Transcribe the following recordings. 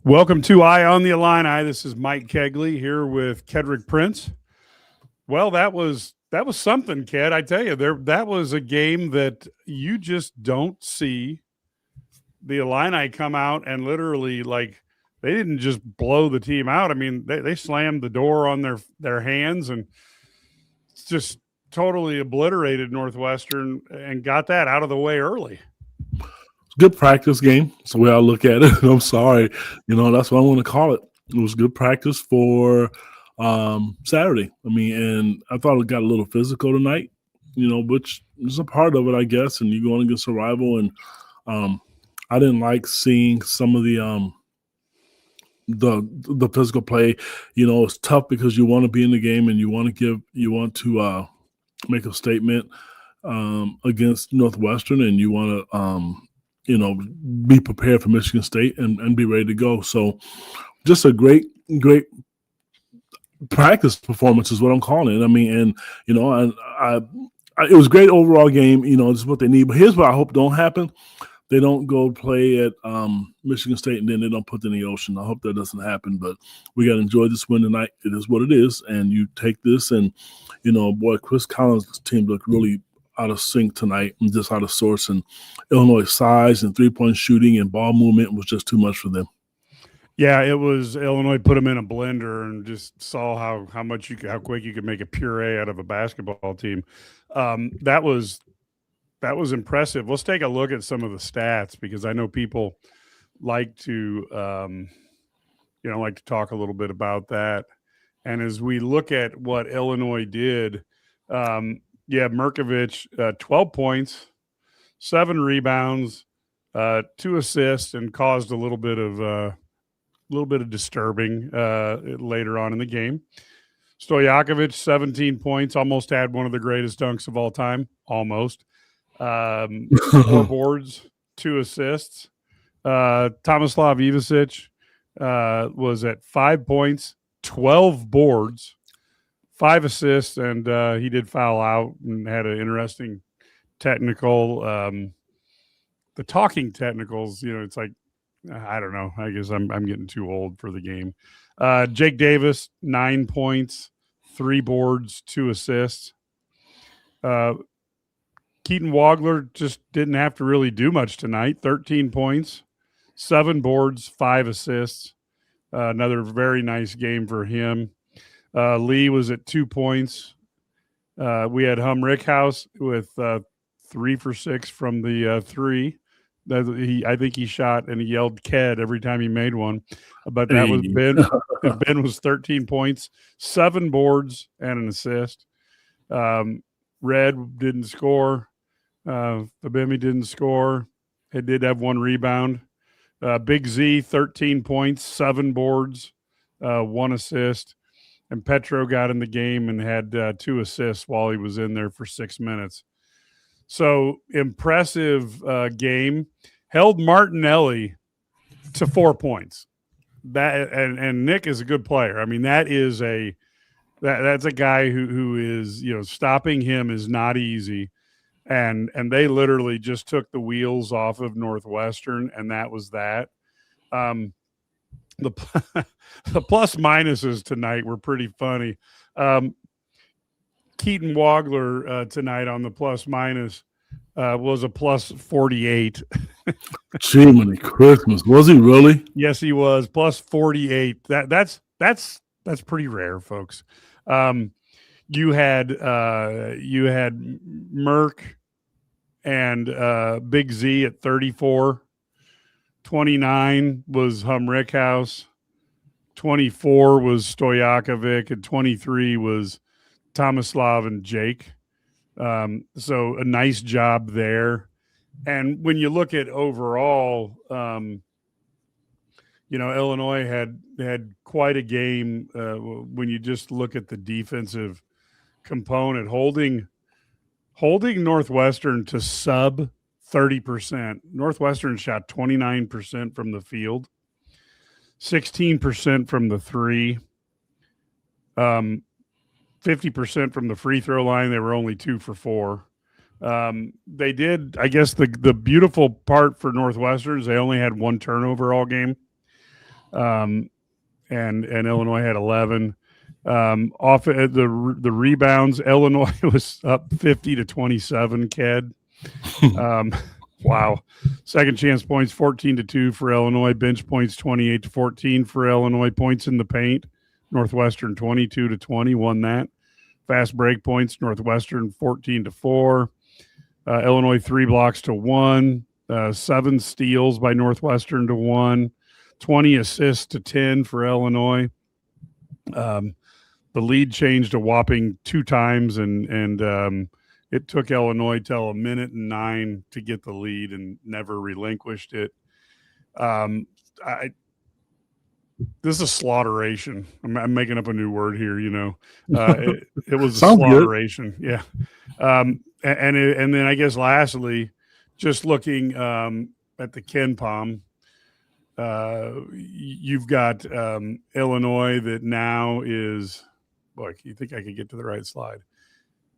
Welcome to Eye on the Illini. This is Mike Kegley here with Kedrick Prince. Well, that was something, Ked. I tell you, that was a game that you just don't see the Illini come out and literally, like, they didn't just blow the team out. I mean, they slammed the door on their hands and just totally obliterated Northwestern and got that out of the way early. Good practice game. That's the way I look at it. I'm sorry. That's what I want to call it. It was good practice for Saturday. And I thought it got a little physical tonight, which is a part of it, I guess. And you're going against a rival. And I didn't like seeing some of the physical play. It's tough because you want to be in the game and you want to make a statement against Northwestern, and you want to be prepared for Michigan State and be ready to go. So just a great practice performance is what I'm calling it. It was a great overall game. This is what they need. But here's what I hope don't happen. They don't go play at Michigan State and then they don't put it in the ocean. I hope that doesn't happen. But we got to enjoy this win tonight. It is what it is. And you take this and, Chris Collins' team looked really out of sync tonight and just out of sorts, and Illinois' size and three-point shooting and ball movement was just too much for them. Yeah, it was. Illinois put them in a blender and just saw how quick you could make a puree out of a basketball team. That was impressive. Let's take a look at some of the stats, because I know people like to talk a little bit about that. And as we look at what Illinois did, Merkovich, 12 points, 7 rebounds, 2 assists, and caused a little bit of disturbing later on in the game. Stojakovic, 17 points, almost had one of the greatest dunks of all time, almost. 4 boards, 2 assists. Tomislav Ivicic was at 5 points, 12 boards, 5 assists, and he did foul out and had an interesting technical. The talking technicals, it's like, I don't know. I guess I'm getting too old for the game. Jake Davis, 9 points, 3 boards, 2 assists. Keaton Wagler just didn't have to really do much tonight. 13 points, 7 boards, 5 assists. Another very nice game for him. Lee was at 2 points. We had Rickhouse with 3 for 6 from the 3. I think he shot and he yelled "Ked" every time he made one. But that was Ben. Ben was 13 points, 7 boards, and an assist. Red didn't score. Fabemi didn't score. He did have 1 rebound. Big Z, 13 points, 7 boards, 1 assist. And Petro got in the game and had 2 assists while he was in there for 6 minutes. So impressive game. Held Martinelli to 4 points. That and Nick is a good player. I mean, that's a guy who is, stopping him is not easy. And they literally just took the wheels off of Northwestern, and that was that. The plus minuses tonight were pretty funny. Keaton Wagler tonight on the plus minus was a plus 48. Jiminy Christmas. Was he really? Yes, he was. Plus 48. That's pretty rare, folks. You had Merck and Big Z at 34. 29 was Rickhouse. 24 was Stojakovic, and 23 was Tomislav and Jake. So a nice job there. And when you look at overall, Illinois had quite a game when you just look at the defensive component, holding Northwestern to sub 30%. Northwestern shot 29% from the field, 16% from the 3, 50% from the free throw line. They were only 2 for 4. They did, I guess the beautiful part for Northwestern is they only had 1 turnover all game. and Illinois had 11. Off at the rebounds, Illinois was up 50-27. Ked, wow. Second chance points 14-2 for Illinois. Bench points 28-14 for Illinois. Points in the paint, Northwestern 22-20 won that. Fast break points, Northwestern 14-4. Illinois 3 blocks to 1. 7 steals by Northwestern to 1. 20 assists to 10 for Illinois. The lead changed a whopping 2 times, and it took Illinois till 1:09 to get the lead and never relinquished it. This is a slaughteration. I'm making up a new word here, you know. It was a slaughteration. Good. Yeah. And then I guess lastly, just looking at the Ken Palm, you've got Illinois that now is, look, you think I could get to the right slide.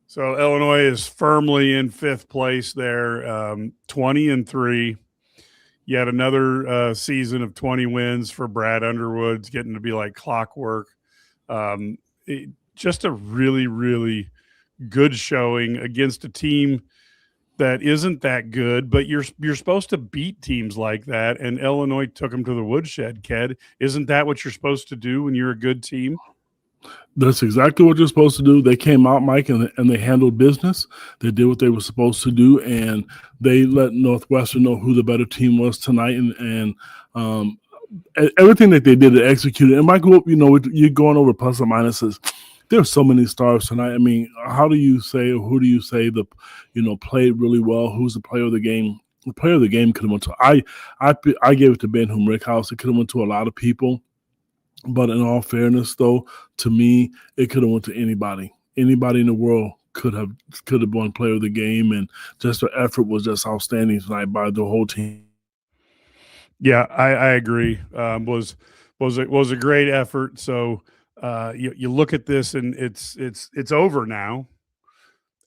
So Illinois is firmly in 5th place there, 20-3. Yet another season of 20 wins for Brad Underwood's getting to be like clockwork. Just a really, really good showing against a team that isn't that good, but you're supposed to beat teams like that, and Illinois took them to the woodshed, Ked. Isn't that what you're supposed to do when you're a good team? That's exactly what you're supposed to do. They came out, Mike, and they handled business. They did what they were supposed to do, and they let Northwestern know who the better team was tonight. And everything that they did, they executed. And Michael, you know, you're going over plus or minuses. There's so many stars tonight. I mean, how do you say, or who do you say played really well? Who's the player of the game? The player of the game could have went to. I gave it to Ben Humrickhouse. It could have went to a lot of people. But in all fairness, though, to me, it could have went to anybody. Anybody in the world could have won player of the game, and just the effort was just outstanding tonight by the whole team. Yeah, I agree. Was a great effort. So you look at this, and it's over now.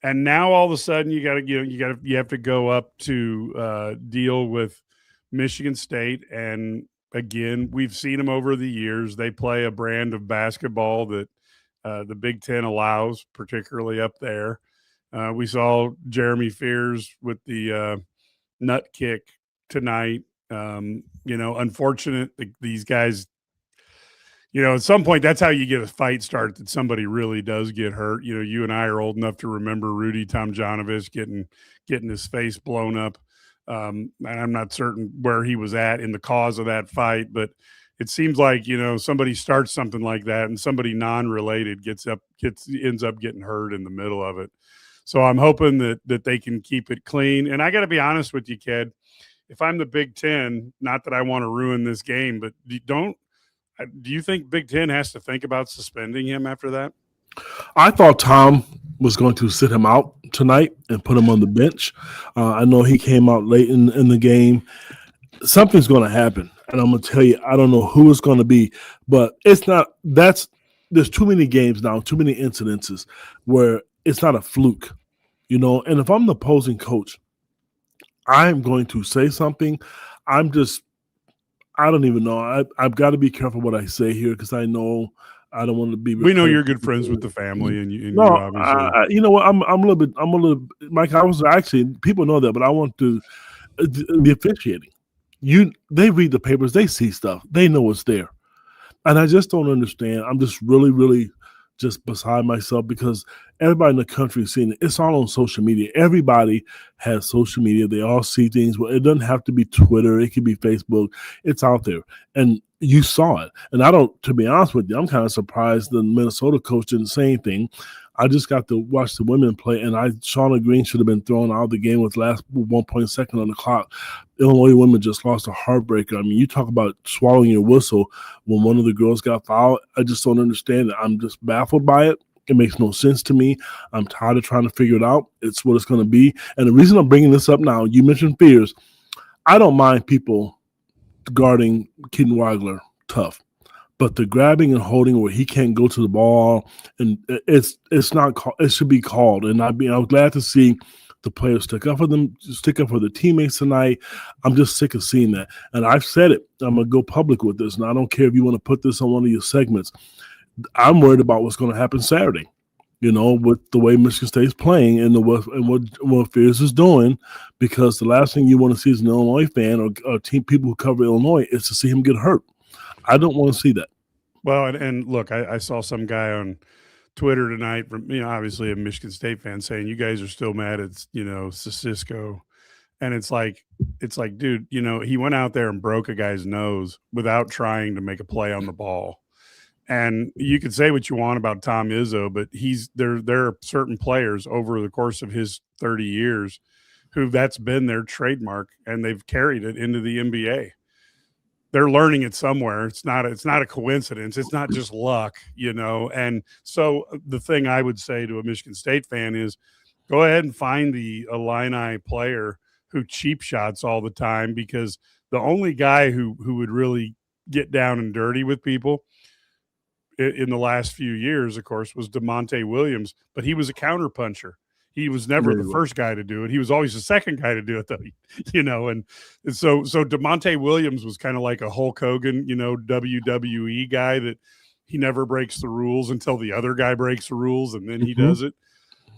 And now all of a sudden you have to go up to deal with Michigan State. And again, we've seen them over the years. They play a brand of basketball that the Big Ten allows, particularly up there. We saw Jeremy Fears with the nut kick tonight. Unfortunate these guys. At some point, that's how you get a fight start, that somebody really does get hurt. You and I are old enough to remember Rudy Tomjanovich getting his face blown up. And I'm not certain where he was at in the cause of that fight, but it seems like, somebody starts something like that and somebody non-related ends up getting hurt in the middle of it. So I'm hoping that they can keep it clean. And I got to be honest with you, Ked, if I'm the Big Ten, not that I want to ruin this game, but do you think Big Ten has to think about suspending him after that? I thought Tom was going to sit him out tonight and put him on the bench. I know he came out late in the game. Something's going to happen, and I'm going to tell you, I don't know who it's going to be, but it's not. There's too many games now, too many incidences where it's not a fluke, And if I'm the opposing coach, I'm going to say something. I don't even know. I've got to be careful what I say here because I know I don't want to be. We know you're good friends with the family, and you obviously. You know what? I'm a little bit. Mike, I was actually, people know that, but I want to be officiating. They read the papers, they see stuff, they know what's there, and I just don't understand. I'm just really, really just beside myself because everybody in the country is seeing it. It's all on social media. Everybody has social media. They all see things. Well, it doesn't have to be Twitter. It could be Facebook. It's out there. And you saw it. And to be honest with you, I'm kind of surprised the Minnesota coach didn't say anything. I just got to watch the women play, and Shauna Green should have been thrown out of the game with last 1.2 on the clock. Illinois women just lost a heartbreaker. I mean, you talk about swallowing your whistle when one of the girls got fouled. I just don't understand it. I'm just baffled by it. It makes no sense to me. I'm tired of trying to figure it out. It's what it's going to be. And the reason I'm bringing this up now, you mentioned Fears. I don't mind people guarding Keaton Wagler tough. But the grabbing and holding where he can't go to the ball, and it's not. It should be called. And I was glad to see The players stick up for them, stick up for their teammates tonight. I'm just sick of seeing that. And I've said it. I'm going to go public with this. And I don't care if you want to put this on one of your segments. I'm worried about what's going to happen Saturday, with the way Michigan State's playing and what Fears is doing, because the last thing you want to see as an Illinois fan or team people who cover Illinois is to see him get hurt. I don't want to see that. Well, and look, I saw some guy on Twitter tonight from, obviously a Michigan State fan saying, you guys are still mad at, Statistical. And it's like, dude, he went out there and broke a guy's nose without trying to make a play on the ball. And you could say what you want about Tom Izzo, but there are certain players over the course of his 30 years who that's been their trademark, and they've carried it into the NBA. They're learning it somewhere. It's not a coincidence. It's not just luck, And so the thing I would say to a Michigan State fan is go ahead and find the Illini player who cheap shots all the time, because the only guy who would really get down and dirty with people in the last few years, of course, was DeMonte Williams, but he was a counterpuncher. He was never the first guy to do it. He was always the second guy to do it, though, and so DeMonte Williams was kind of like a Hulk Hogan, WWE guy that he never breaks the rules until the other guy breaks the rules, and then he does it.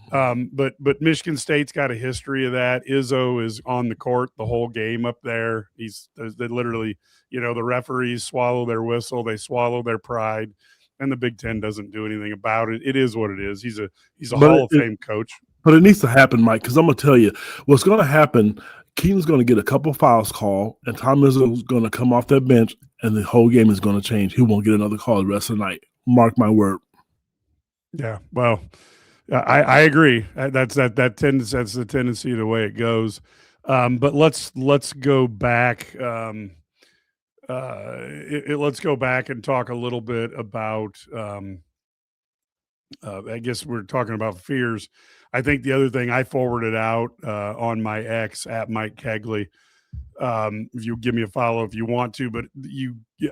But Michigan State's got a history of that. Izzo is on the court the whole game up there. They literally, the referees swallow their whistle, they swallow their pride, and the Big Ten doesn't do anything about it. It is what it is. He's a Hall of Fame coach. But it needs to happen, Mike, because I'm going to tell you what's going to happen. Keaton's going to get a couple fouls called, and Tom Izzo's going to come off that bench, and the whole game is going to change. He won't get another call the rest of the night. Mark my word. Yeah, well, I agree. That's the tendency, the way it goes. But let's go back. Let's go back and talk a little bit about. I guess we're talking about fears. I think the other thing I forwarded out on my ex at Mike Kegley. If you give me a follow if you want to, but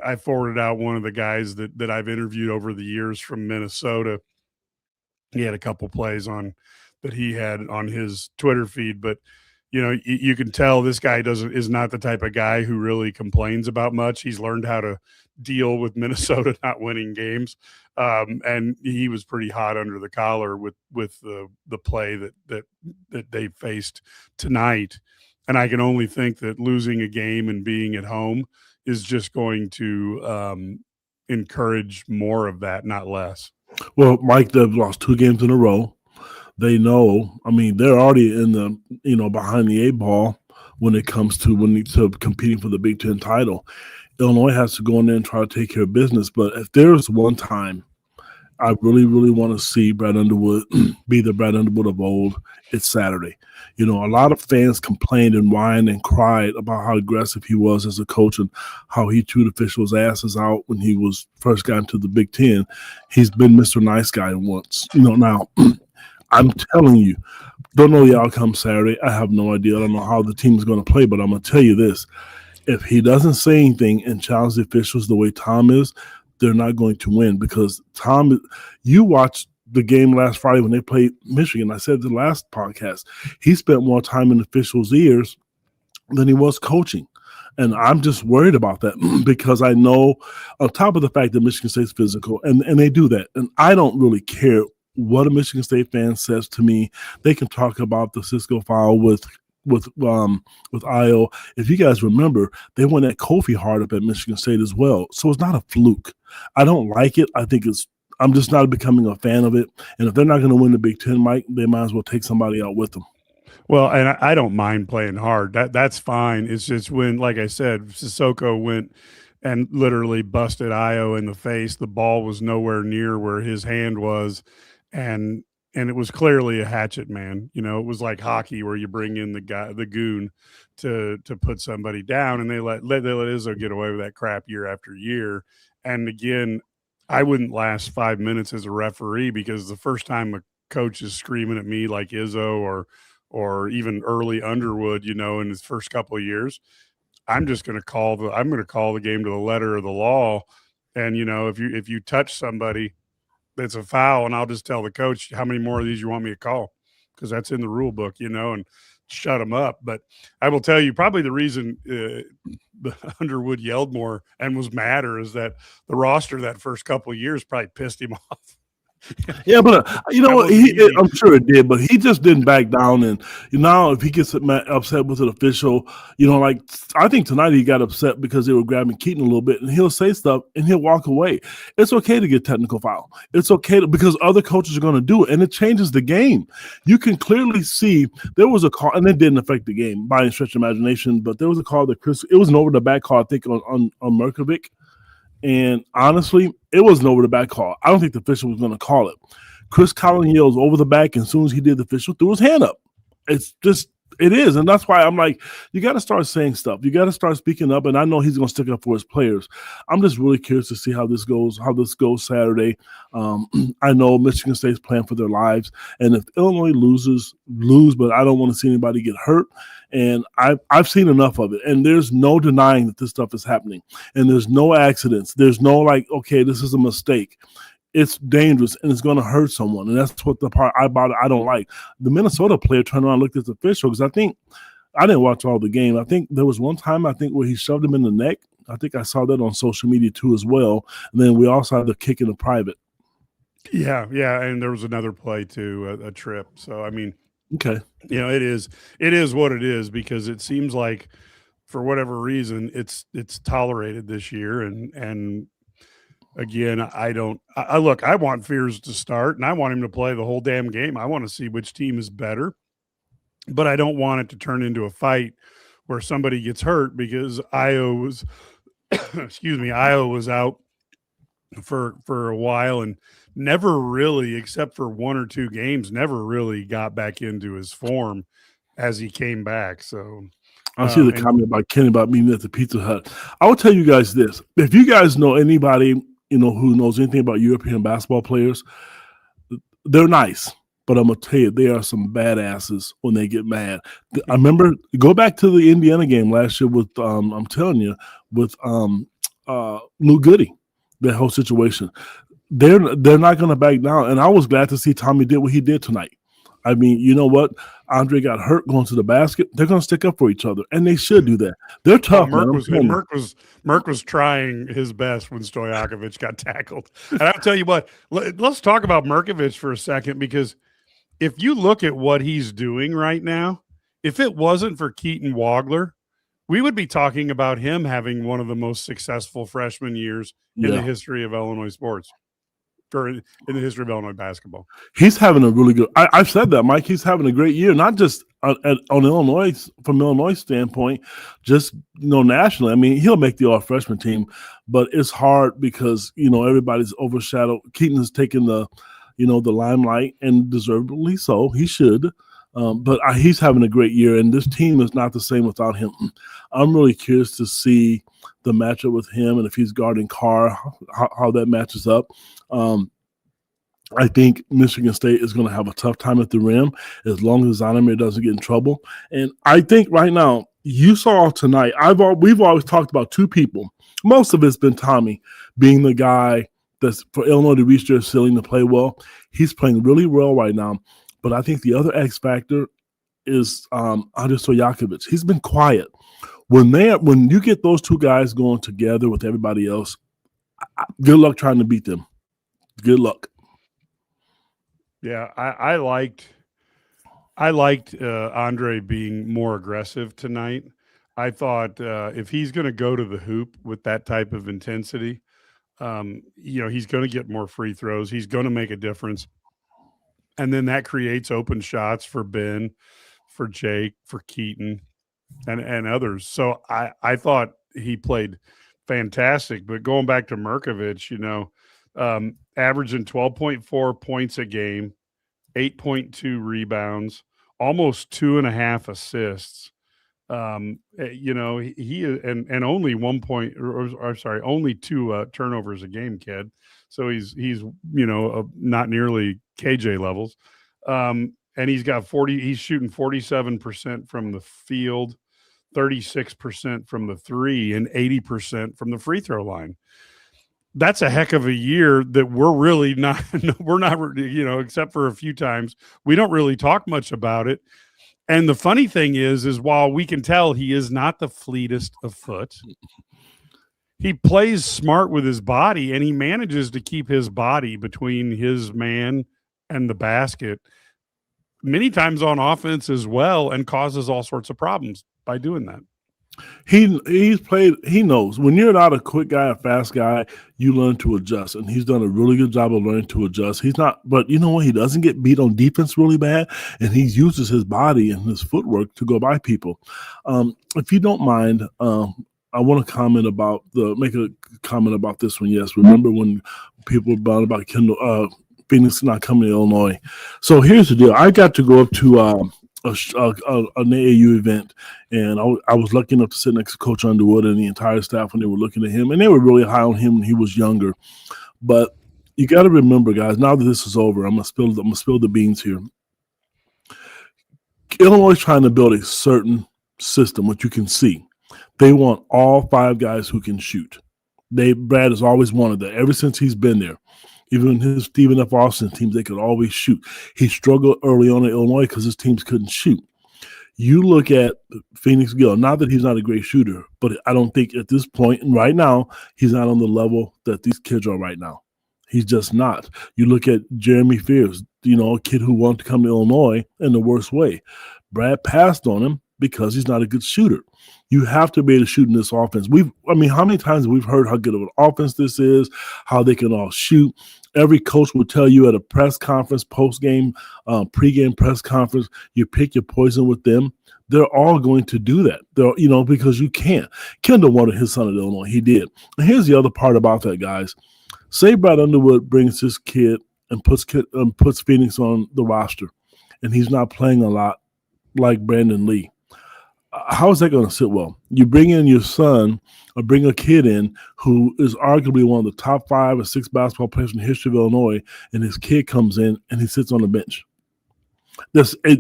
I forwarded out one of the guys that I've interviewed over the years from Minnesota. He had a couple plays that he had on his Twitter feed, but you can tell this guy is not the type of guy who really complains about much. He's learned how to deal with Minnesota not winning games. And he was pretty hot under the collar with the play that they faced tonight. And I can only think that losing a game and being at home is just going to encourage more of that, not less. Well, Mike, they've lost 2 games in a row. They know, they're already in the, behind the 8 ball when it comes to competing for the Big Ten title. Illinois has to go in there and try to take care of business. But if there's one time I really, really want to see Brad Underwood be the Brad Underwood of old, it's Saturday. A lot of fans complained and whined and cried about how aggressive he was as a coach and how he chewed officials' asses out when he was first got into the Big Ten. He's been Mr. Nice Guy once. Now, I'm telling you, don't know the outcome Saturday. I have no idea. I don't know how the team is going to play, but I'm going to tell you this. If he doesn't say anything and challenge the officials the way Tom is, they're not going to win, because Tom, you watched the game last Friday when they played Michigan. I said the last podcast, he spent more time in officials' ears than he was coaching. And I'm just worried about that because I know, on top of the fact that Michigan State's physical, and they do that, and I don't really care what a Michigan State fan says to me. They can talk about the Cisco foul with Io. If you guys remember, they went at Kofi hard up at Michigan State as well. So it's not a fluke. I don't like it. I'm just not becoming a fan of it. And if they're not going to win the Big Ten, Mike, they might as well take somebody out with them. Well, and I don't mind playing hard. That's fine. It's just when, like I said, Sissoko went and literally busted Io in the face. The ball was nowhere near where his hand was, and it was clearly a hatchet man. It was like hockey where you bring in the goon to put somebody down, and they let Izzo get away with that crap year after year. And again, I wouldn't last 5 minutes as a referee, because the first time a coach is screaming at me like Izzo or even early Underwood, in his first couple of years, I'm going to call the game to the letter of the law. And, if you touch somebody, it's a foul, and I'll just tell the coach how many more of these you want me to call. because that's in the rule book, and shut them up. But I will tell you, probably the reason Underwood yelled more and was madder is that the roster that first couple of years probably pissed him off. Yeah, but I'm sure it did, but he just didn't back down. And now, if he gets upset with an official, like I think tonight he got upset because they were grabbing Keaton a little bit, and he'll say stuff and he'll walk away. It's okay to get technical foul. It's okay because other coaches are going to do it, and it changes the game. You can clearly see there was a call, and it didn't affect the game by any stretch of imagination. But there was a call that it was an over the back call, I think, on Merkovic. And honestly, it was an over-the-back call. I don't think the official was going to call it. Chris Collins yells over the back, and as soon as he did, the official threw his hand up. It is. And that's why I'm like, you got to start saying stuff. You got to start speaking up, and I know he's going to stick up for his players. I'm just really curious to see how this goes Saturday. I know Michigan State's playing for their lives, and if Illinois lose, but I don't want to see anybody get hurt. And I've seen enough of it, and there's no denying that this stuff is happening, and there's no accidents. There's no okay, this is a mistake. It's dangerous, and it's going to hurt someone, and that's what the part about it I don't like. The Minnesota player turned around and looked at the official because I didn't watch all the game. I think there was one time where he shoved him in the neck. I think I saw that on social media too as well, and then we also had the kick in the private. Yeah, and there was another play too, a trip. So I mean. Okay. It is what it is because it seems like for whatever reason it's tolerated this year. And again, I want Fears to start and I want him to play the whole damn game. I want to see which team is better, but I don't want it to turn into a fight where somebody gets hurt because Io was out for a while and never really, except for one or two games, never really got back into his form as he came back. So I see the comment about Kenny about meeting at the Pizza Hut. I will tell you guys this. If you guys know anybody, who knows anything about European basketball players, they're nice. But I'm going to tell you, they are some badasses when they get mad. I remember, go back to the Indiana game last year with, I'm telling you, with Lou Goody, that whole situation. They're not going to back down. And I was glad to see Tommy did what he did tonight. I mean, you know what? Andre got hurt going to the basket. They're going to stick up for each other, and they should do that. They're tough. Merk was trying his best when Stojakovic got tackled. And I'll tell you what, let's talk about Merkovic for a second, because if you look at what he's doing right now, if it wasn't for Keaton Wagler, we would be talking about him having one of the most successful freshman years in the history of Illinois sports. Or in the history of Illinois basketball. He's having a really good – I've said that, Mike. He's having a great year, not just on Illinois, from Illinois standpoint, just, nationally. I mean, he'll make the all-freshman team, but it's hard because, everybody's overshadowed. Keaton has taken the limelight, and deservedly so. He should. But he's having a great year, and this team is not the same without him. I'm really curious to see the matchup with him, and if he's guarding Carr, how that matches up. I think Michigan State is going to have a tough time at the rim as long as Zonomer doesn't get in trouble. And I think right now, you saw tonight, we've always talked about two people. Most of it's been Tommy being the guy that's for Illinois to reach their ceiling to play well. He's playing really well right now. But I think the other X factor is Andre Stojakovic. He's been quiet. When you get those two guys going together with everybody else, good luck trying to beat them. Good luck. Yeah, I liked Andre being more aggressive tonight. I thought if he's going to go to the hoop with that type of intensity, he's going to get more free throws. He's going to make a difference. And then that creates open shots for Ben, for Jake, for Keaton, and others. So I thought he played fantastic. But going back to Merkovic, averaging 12.4 points a game, 8.2 rebounds, almost 2.5 assists. He and only 1 point, only 2 turnovers a game, Ked. So he's not nearly KJ levels. And he's got he's shooting 47% from the field, 36% from the three, and 80% from the free throw line. that's a heck of a year that we're really not, we're not, except for a few times, we don't really talk much about it. And the funny thing is while we can tell he is not the fleetest of foot, he plays smart with his body, and he manages to keep his body between his man and the basket many times on offense as well, and causes all sorts of problems by doing that. He's played. He knows when you're not a quick guy, a fast guy, you learn to adjust, and he's done a really good job of learning to adjust. He's not, but you know what? He doesn't get beat on defense really bad, and he uses his body and his footwork to go by people. If you don't mind, I want to make a comment about this one. Yes, remember when people were about Phoenix not coming to Illinois? So here's the deal. I got to go up to an AAU event, and I was lucky enough to sit next to Coach Underwood and the entire staff when they were looking at him, and they were really high on him when he was younger. But you got to remember, guys, now that this is over, I'm gonna spill the beans here. Illinois is trying to build a certain system, which you can see. They want all 5 guys who can shoot. Brad has always wanted that ever since he's been there. Even his Stephen F. Austin teams, they could always shoot. He struggled early on in Illinois because his teams couldn't shoot. You look at Phoenix Gill, not that he's not a great shooter, but I don't think at this point and right now, he's not on the level that these kids are right now. He's just not. You look at Jeremy Fears, a kid who wanted to come to Illinois in the worst way. Brad passed on him because he's not a good shooter. You have to be able to shoot in this offense. How many times we've heard how good of an offense this is, how they can all shoot. Every coach will tell you at a press conference, post-game, pre-game press conference, you pick your poison with them. They're all going to do that. Because you can't. Kendall wanted his son at Illinois. He did. And here's the other part about that, guys. Say Brad Underwood brings this kid and puts Phoenix on the roster, and he's not playing a lot like Brandon Lee. How is that going to sit well? You bring in your son or bring a kid in who is arguably one of the top 5 or 6 basketball players in the history of Illinois, and his kid comes in and he sits on the bench.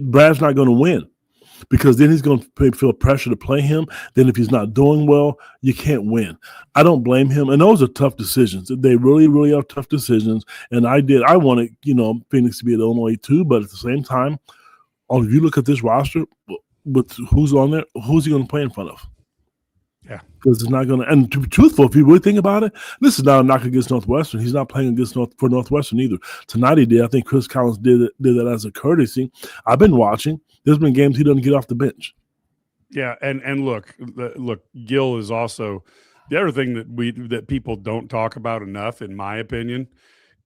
Brad's not going to win because then he's going to feel pressure to play him. Then if he's not doing well, you can't win. I don't blame him. And those are tough decisions. They really, really are tough decisions. And I wanted, Phoenix to be at Illinois too, but at the same time, if you look at this roster, with who's on there, who's he going to play in front of? Yeah. Because it's not going to – and to be truthful, if you really think about it, this is not a knock against Northwestern. He's not playing for Northwestern either. Tonight he did. I think Chris Collins did that as a courtesy. I've been watching. There's been games he doesn't get off the bench. Yeah, and look, Gill is also – the other thing that people don't talk about enough, in my opinion,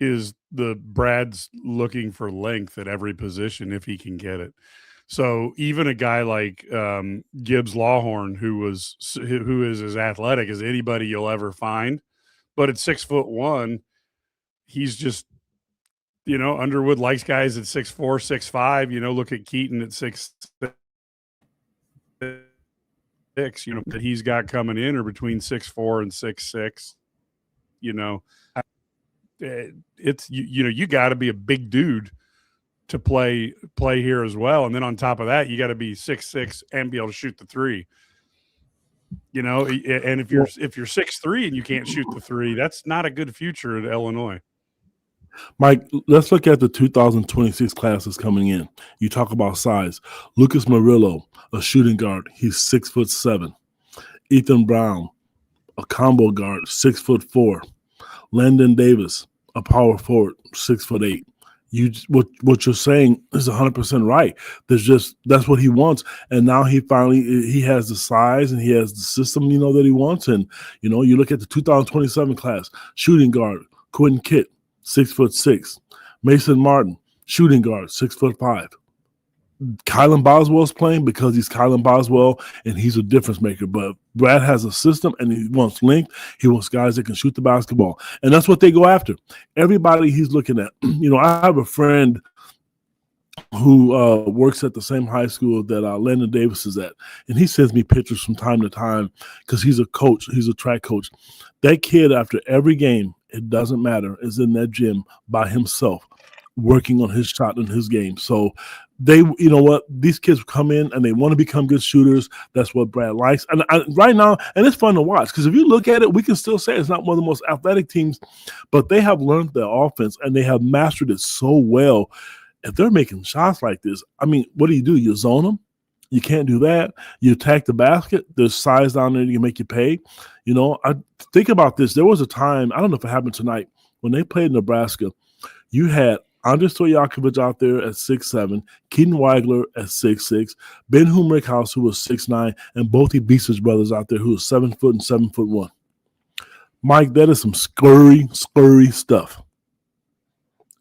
is the Brad's looking for length at every position if he can get it. So even a guy like Gibbs Lawhorn, who is as athletic as anybody you'll ever find, but at 6'1", he's just, Underwood likes guys at 6'4", 6'5". Look at Keaton at 6'6", that he's got coming in, or between 6'4" and 6'6". It's you got to be a big dude to play here as well. And then on top of that, you got to be 6'6" and be able to shoot the three. And if you're 6'3" and you can't shoot the three, that's not a good future at Illinois. Mike, let's look at the 2026 classes coming in. You talk about size. Lucas Murillo, a shooting guard, he's 6'7". Ethan Brown, a combo guard, 6'4". Landon Davis, a power forward, 6'8". What you're saying is 100% right. That's what he wants, and now he has the size and he has the system that he wants. And you look at the 2027 class, shooting guard Quentin Kitt, 6'6". Mason Martin, shooting guard, 6'5". Kylan Boswell's playing because he's Kylan Boswell and he's a difference maker. But Brad has a system and he wants length. He wants guys that can shoot the basketball. And that's what they go after. Everybody he's looking at. I have a friend who works at the same high school that Landon Davis is at. And he sends me pictures from time to time because he's a coach. He's a track coach. That kid, after every game, it doesn't matter, is in that gym by himself, working on his shot and his game. So they, you know what, these kids come in and they want to become good shooters. That's what Brad likes. And right now, and it's fun to watch because if you look at it, we can still say it's not one of the most athletic teams, but they have learned their offense and they have mastered it so well. If they're making shots like this, I mean, what do? You zone them? You can't do that. You attack the basket. There's size down there that can make you pay. You know, I think about this. There was a time, I don't know if it happened tonight, when they played Nebraska, you had Andres Stojakovic out there at 6'7", Keaton Weigler at 6'6", Ben Humrickhouse, who was 6'9", and both the Beastage brothers out there who was 7 foot and 7'1". Mike, that is some scurry stuff.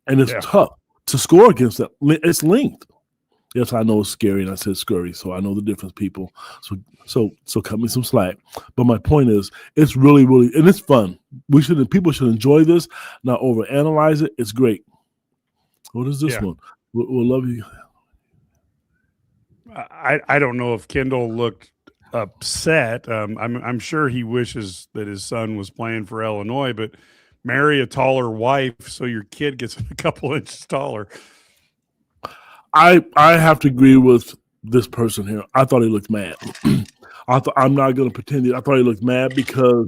And it's tough to score against that. It's linked. Yes, I know it's scary, and I said scurry, so I know the difference, people. So cut me some slack. But my point is, it's really, really, and it's fun. People should enjoy this, not overanalyze it. It's great. What is this one? We'll love you. I don't know if Kendall looked upset. I'm sure he wishes that his son was playing for Illinois, but marry a taller wife so your kid gets a couple inches taller. I have to agree with this person here. I thought he looked mad. I'm not going to pretend I thought he looked mad because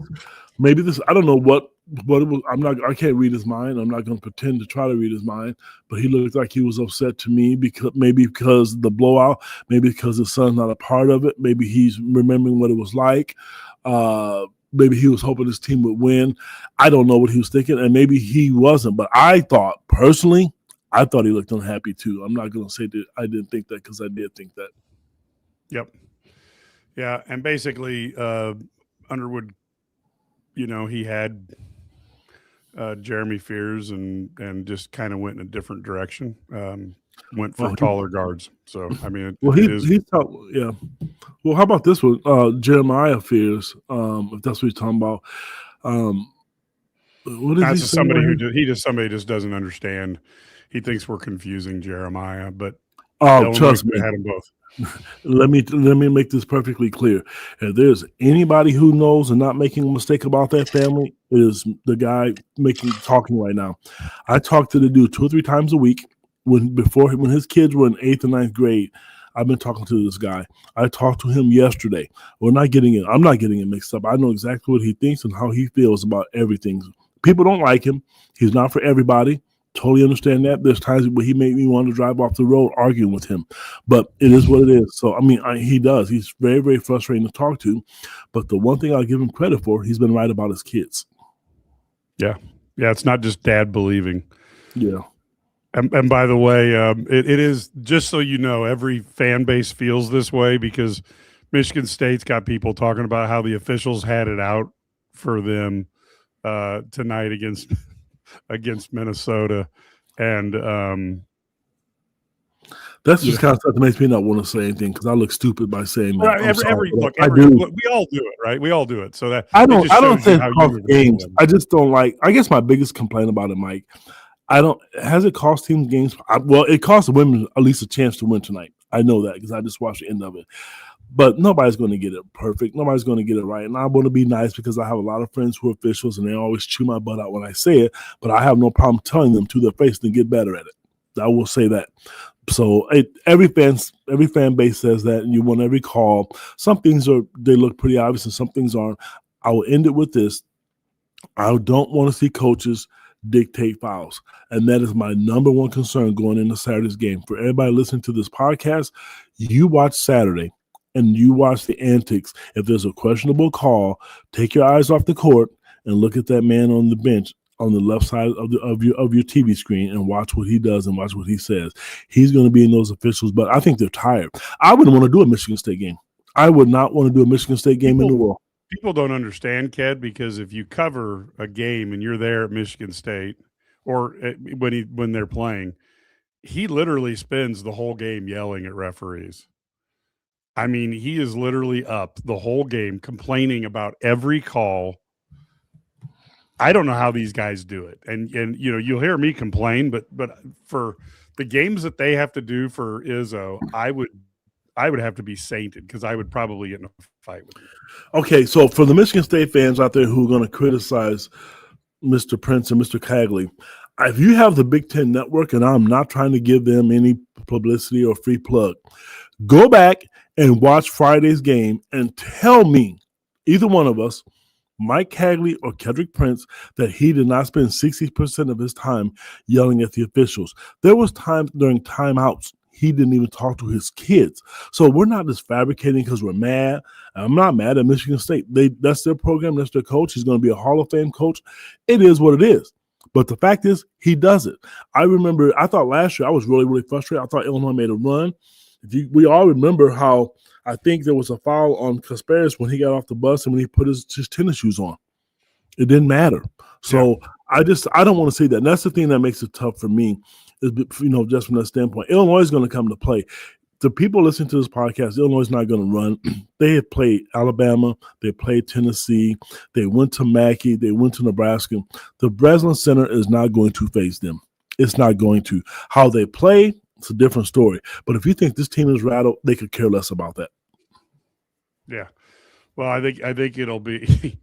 maybe this. I don't know what it was. I can't read his mind. I'm not going to pretend to try to read his mind. But he looked like he was upset to me because of the blowout. Maybe because his son's not a part of it. Maybe he's remembering what it was like. Maybe he was hoping his team would win. I don't know what he was thinking, and maybe he wasn't. But I thought personally. I thought he looked unhappy too. I'm not going to say that I didn't think that because I did think that. Yep. Yeah, and basically Underwood, you know, he had Jeremy Fears and just kind of went in a different direction. Went for taller guards. So I mean, he's yeah. Well, how about this one, Jeremiah Fears? If that's what he's talking about. What is that's he somebody somebody just doesn't understand. He thinks we're confusing Jeremiah, but trust me, had them both. Let me make this perfectly clear. If there's anybody who knows and not making a mistake about that family, it is the guy talking right now. I talk to the dude 2 or 3 times a week. When his kids were in 8th and 9th grade, I've been talking to this guy. I talked to him yesterday. I'm not getting it mixed up. I know exactly what he thinks and how he feels about everything. People don't like him. He's not for everybody. Totally understand that. There's times where he made me want to drive off the road arguing with him, but it is what it is. So, I mean, he does. He's very, very frustrating to talk to, but the one thing I'll give him credit for, he's been right about his kids. Yeah. Yeah. It's not just dad believing. Yeah. And by the way, it is, just so you know, every fan base feels this way because Michigan State's got people talking about how the officials had it out for them tonight against Minnesota, and that's just kind of stuff that makes me not want to say anything because I look stupid by saying that. Look, we all do it, right? We all do it. So that I don't think it costs games. I just don't like. I guess my biggest complaint about it, Mike, has it cost teams games? Well, it cost the women at least a chance to win tonight. I know that because I just watched the end of it. But nobody's going to get it perfect. Nobody's going to get it right. And I want to be nice because I have a lot of friends who are officials and they always chew my butt out when I say it. But I have no problem telling them to their face to get better at it. I will say that. So every fan base says that, and you want every call. Some things they look pretty obvious and some things aren't. I will end it with this. I don't want to see coaches dictate fouls. And that is my number one concern going into Saturday's game. For everybody listening to this podcast, you watch Saturday. And you watch the antics. If there's a questionable call, take your eyes off the court and look at that man on the bench on the left side of your TV screen and watch what he does and watch what he says. He's going to be in those officials, but I think they're tired. I wouldn't want to do a Michigan State game. I would not want to do a Michigan State game in the world. People don't understand, Ked, because if you cover a game and you're there at Michigan State or when they're playing, he literally spends the whole game yelling at referees. I mean, he is literally up the whole game complaining about every call. I don't know how these guys do it. And you know, you'll hear me complain, but for the games that they have to do for Izzo, I would have to be sainted because I would probably get in a fight with him. Okay, so for the Michigan State fans out there who are going to criticize Mr. Prince and Mr. Cagley, if you have the Big Ten Network, and I'm not trying to give them any publicity or free plug, go back and watch Friday's game and tell me, either one of us, Mike Cagley or Kedrick Prince, that he did not spend 60% of his time yelling at the officials. There was times during timeouts he didn't even talk to his kids. So we're not just fabricating because we're mad. I'm not mad at Michigan State. That's their program. That's their coach. He's going to be a Hall of Fame coach. It is what it is. But the fact is, he does it. I thought last year I was really, really frustrated. I thought Illinois made a run. We all remember how I think there was a foul on Kasparis when he got off the bus and when he put his tennis shoes on. It didn't matter. So I don't want to see that. And that's the thing that makes it tough for me, is, just from that standpoint. Illinois is going to come to play. The people listening to this podcast, Illinois is not going to run. They have played Alabama. They played Tennessee. They went to Mackey. They went to Nebraska. The Breslin Center is not going to face them. It's not going to. How they play, it's a different story. But if you think this team is rattled, they could care less about that. Yeah. Well, I think it'll be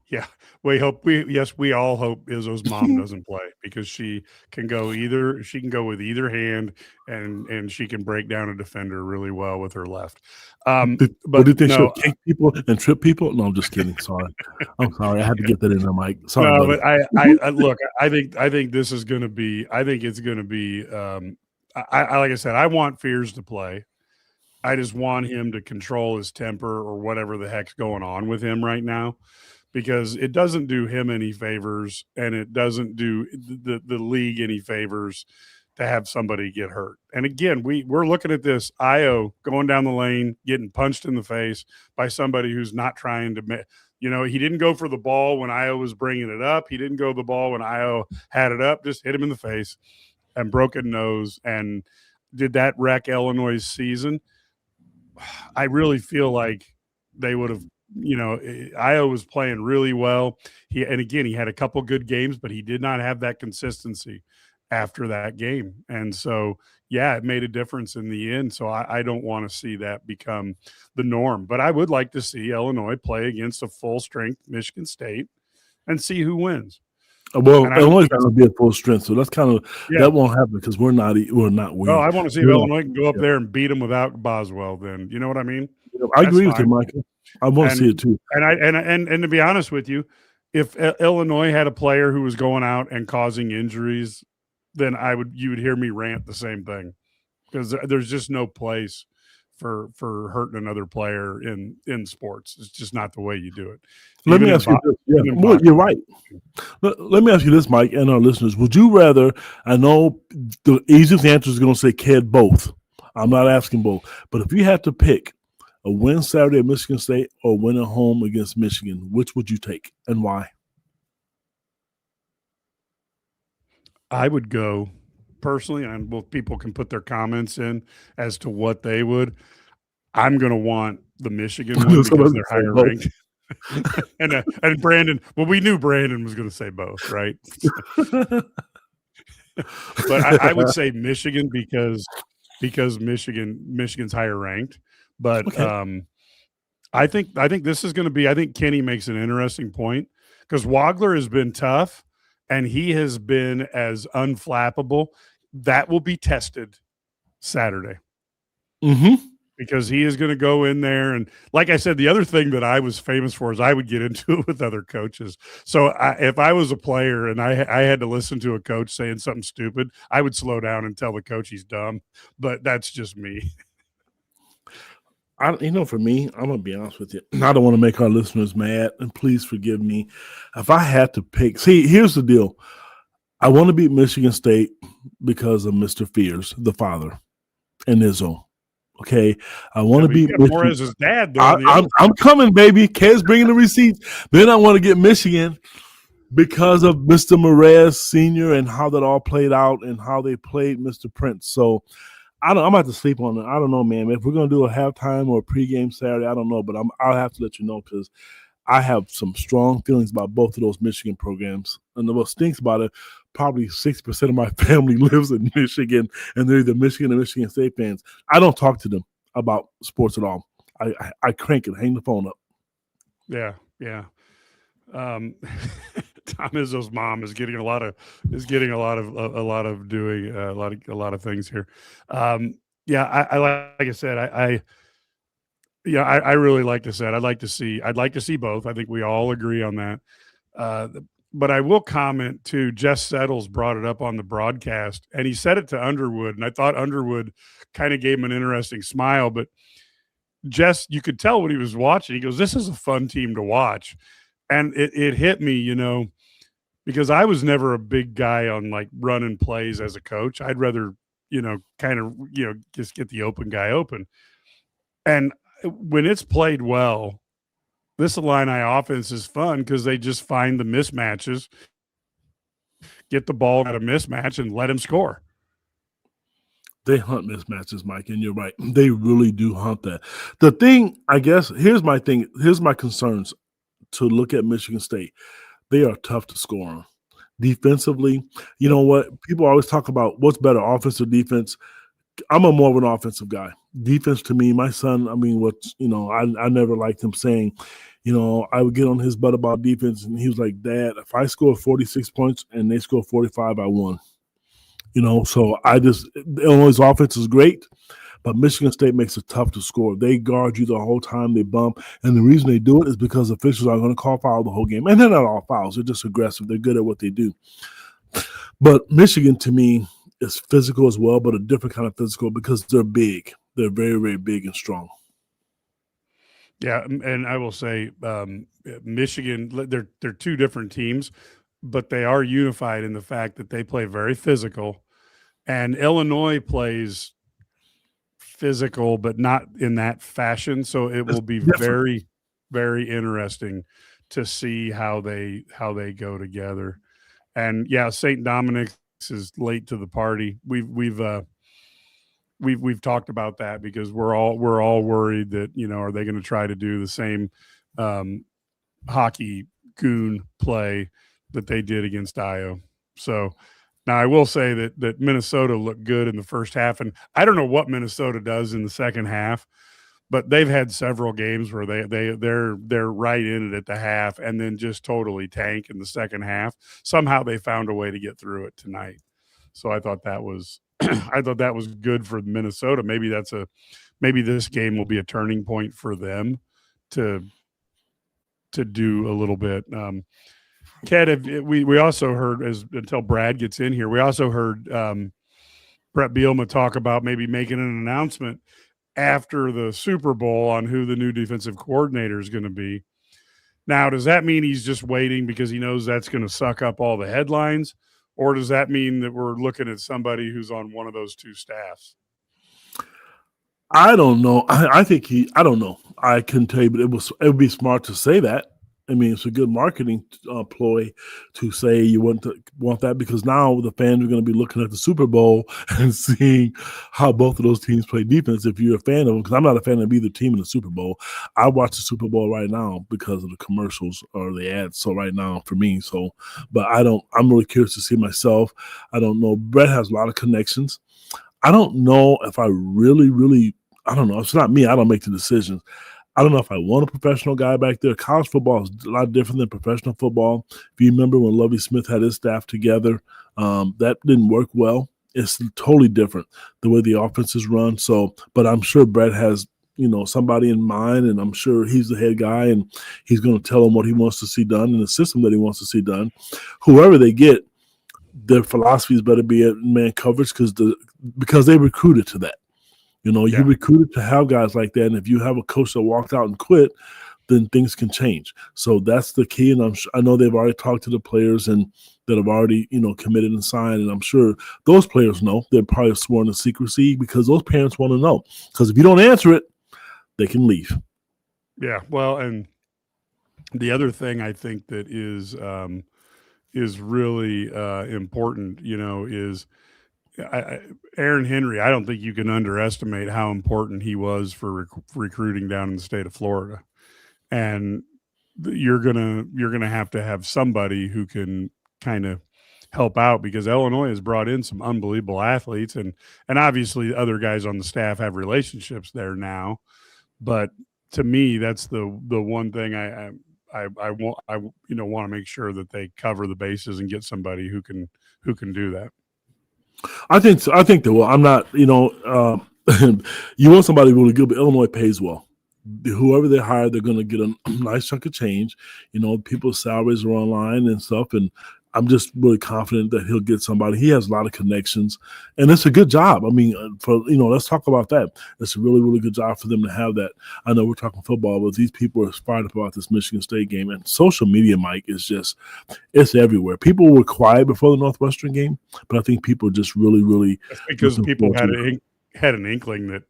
We all hope Izzo's mom doesn't play, because she can go with either hand, and she can break down a defender really well with her left. But did you think she'll kick people and trip people? No, I'm just kidding. Sorry. I'm sorry. I had to get that in there, Mike. Sorry. No, buddy. but I look, I think this is going to be, like I said, I want Fears to play. I just want him to control his temper or whatever the heck's going on with him right now, because it doesn't do him any favors, and it doesn't do the league any favors to have somebody get hurt. And again, we're looking at this Io going down the lane, getting punched in the face by somebody who's not trying to, he didn't go for the ball when Io was bringing it up. He didn't go the ball when Io had it up, just hit him in the face and broken nose. And did that wreck Illinois' season? I really feel like they would have, Io was playing really well. He had a couple good games, but he did not have that consistency after that game. And so, it made a difference in the end. So I don't want to see that become the norm, but I would like to see Illinois play against a full strength Michigan State and see who wins. Well, Illinois is going to be at full strength, so that's kind of that won't happen because we're not weak. Oh, I want to see if Illinois can go up there and beat them without Boswell. Then you know what I mean? I agree with you, Michael. I want to see it too. And to be honest with you, if Illinois had a player who was going out and causing injuries, then you would hear me rant the same thing, because there's just no place for hurting another player in sports. It's just not the way you do it. Let me ask you this. Well, you're right. Let me ask you this, Mike, and our listeners. Would you rather, I know the easiest answer is going to say Ked both. I'm not asking both. But if you had to pick a win Saturday at Michigan State or win at home against Michigan, which would you take and why? I would go personally, and both people can put their comments in as to what they would. I'm going to want the Michigan one because they're higher ranked. and Brandon, well, we knew Brandon was going to say both, right? But I would say Michigan because Michigan's higher ranked. But okay. I think this is going to be. I think Kenny makes an interesting point, because Wagler has been tough and he has been as unflappable. That will be tested Saturday. Mm-hmm. Because he is going to go in there. And like I said, the other thing that I was famous for is I would get into it with other coaches. So if I was a player and I had to listen to a coach saying something stupid, I would slow down and tell the coach he's dumb. But that's just me. For me, I'm going to be honest with you. I don't want to make our listeners mad, and please forgive me. If I had to pick, here's the deal. I want to beat Michigan State because of Mr. Fears, the father, and Izzo. Okay, I want to beat Michigan. More as his dad. I'm coming, baby. Ked's bringing the receipts. Then I want to get Michigan because of Mr. Morez Sr. and how that all played out and how they played Mr. Prince. So I'm about to sleep on it. I don't know, man. If we're gonna do a halftime or a pregame Saturday, I don't know, but I'll have to let you know, because I have some strong feelings about both of those Michigan programs. And what stinks about it, probably 60% of my family lives in Michigan, and they're either Michigan or Michigan State fans. I don't talk to them about sports at all. I crank it, hang the phone up. Yeah. Tom Izzo's mom is getting a lot of doing a lot of things here. Yeah, I like I said, I really like to say I'd like to see both. I think we all agree on that. Uh, but I will comment too. Jess Settles brought it up on the broadcast, and he said it to Underwood, and I thought Underwood kind of gave him an interesting smile. But Jess, you could tell when he was watching, he goes, "This is a fun team to watch," and it hit me, because I was never a big guy on like running plays as a coach. I'd rather, kind of, just get the open guy open. And when it's played well, this Illini offense is fun because they just find the mismatches, get the ball at a mismatch, and let him score. They hunt mismatches, Mike, and you're right. They really do hunt that. The thing, I guess, here's my concerns to look at Michigan State. They are tough to score on. Defensively, you know what? People always talk about what's better, offense or defense. I'm a more of an offensive guy. Defense to me, my son, I never liked him saying, I would get on his butt about defense, and he was like, Dad, if I score 46 points and they score 45, I won. So Illinois' offense is great, but Michigan State makes it tough to score. They guard you the whole time, they bump, and the reason they do it is because officials are going to call foul the whole game. And they're not all fouls. They're just aggressive. They're good at what they do. But Michigan, to me, is physical as well, but a different kind of physical because they're big. They're very, very big and strong. Yeah, and I will say Michigan, they're two different teams, but they are unified in the fact that they play very physical, and Illinois plays physical, but not in that fashion. So it will be very, very interesting to see how they go together. And yeah, St. Dominic's is late to the party. We've talked about that because we're all worried that, are they going to try to do the same hockey goon play that they did against Io. So now I will say that Minnesota looked good in the first half, and I don't know what Minnesota does in the second half, but they've had several games where they're right in it at the half and then just totally tank in the second half. Somehow they found a way to get through it tonight. So I thought that was good for Minnesota. Maybe this game will be a turning point for them to do a little bit. Ked, we also heard, until Brad gets in here, we also heard Brett Bielema talk about maybe making an announcement after the Super Bowl on who the new defensive coordinator is going to be. Now, does that mean he's just waiting because he knows that's going to suck up all the headlines? Or does that mean that we're looking at somebody who's on one of those two staffs? I don't know. I think I don't know. I couldn't tell you, but it would be smart to say that. I mean, it's a good marketing ploy to say you want that because now the fans are going to be looking at the Super Bowl and seeing how both of those teams play defense. If you're a fan of them, because I'm not a fan of either team in the Super Bowl. I watch the Super Bowl right now because of the commercials or the ads. So right now for me, but I'm really curious to see myself. I don't know. Brett has a lot of connections. I don't know if I really, I don't know. It's not me. I don't make the decisions. I don't know if I want a professional guy back there. College football is a lot different than professional football. If you remember when Lovie Smith had his staff together, that didn't work well. It's totally different the way the offense is run. So, but I'm sure Brett has, somebody in mind, and I'm sure he's the head guy, and he's going to tell them what he wants to see done in the system that he wants to see done. Whoever they get, their philosophies better be at man coverage because they recruited to that. You recruited to have guys like that, and if you have a coach that walked out and quit, then things can change. So that's the key, and I know they've already talked to the players and that have already, committed and signed, and I'm sure those players know. They're probably sworn to secrecy because those parents want to know. Because if you don't answer it, they can leave. Yeah, well, and the other thing I think that is really important, is Aaron Henry. I don't think you can underestimate how important he was for recruiting down in the state of Florida, and you're gonna have to have somebody who can kind of help out because Illinois has brought in some unbelievable athletes, and obviously other guys on the staff have relationships there now. But to me, that's the one thing want to make sure that they cover the bases and get somebody who can do that. I think so. I think they will. I'm not, you want somebody really good, but Illinois pays well. Whoever they hire, they're going to get a nice chunk of change. People's salaries are online and stuff, and I'm just really confident that he'll get somebody. He has a lot of connections, and it's a good job. I mean, let's talk about that. It's a really, really good job for them to have that. I know we're talking football, but these people are fired up about this Michigan State game, and social media, Mike, is it's everywhere. People were quiet before the Northwestern game, but I think people are just really, really. That's because people had an inkling that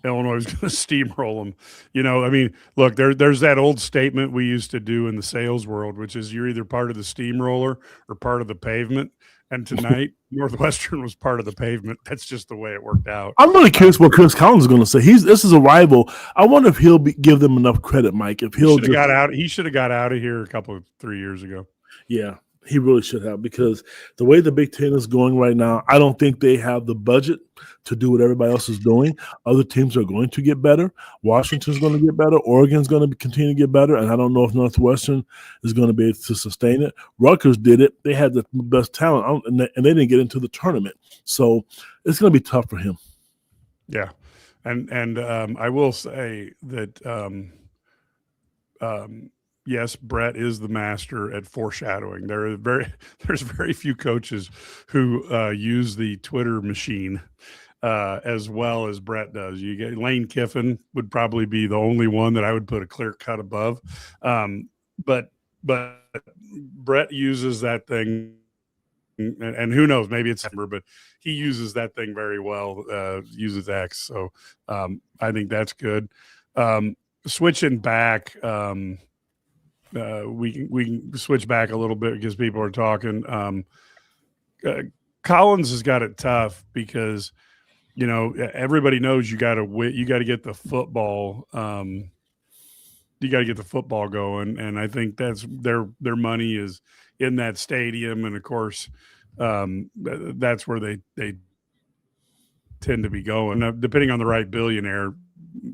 Illinois was going to steamroll them. Look, there's that old statement we used to do in the sales world, which is you're either part of the steamroller or part of the pavement. And tonight, Northwestern was part of the pavement. That's just the way it worked out. I'm really curious what Chris Collins is going to say. This is a rival. I wonder if he'll give them enough credit, Mike. If he should have got out of here 3 years ago. Yeah. He really should have, because the way the Big Ten is going right now, I don't think they have the budget to do what everybody else is doing. Other teams are going to get better. Washington's going to get better. Oregon's going to continue to get better, and I don't know if Northwestern is going to be able to sustain it. Rutgers did it. They had the best talent, and they didn't get into the tournament. So it's going to be tough for him. Yeah, and I will say that yes, Brett is the master at foreshadowing. There's very few coaches who use the Twitter machine as well as Brett does. You get Lane Kiffin would probably be the only one that I would put a clear cut above. But Brett uses that thing, and who knows, maybe it's September, but he uses that thing very well. Uses X, so I think that's good. Switching back. We can switch back a little bit because people are talking. Collins has got it tough because, everybody knows you got to get the football. You got to get the football going, and I think that's their money is in that stadium, and of course, that's where they tend to be going. Now, depending on the right billionaire,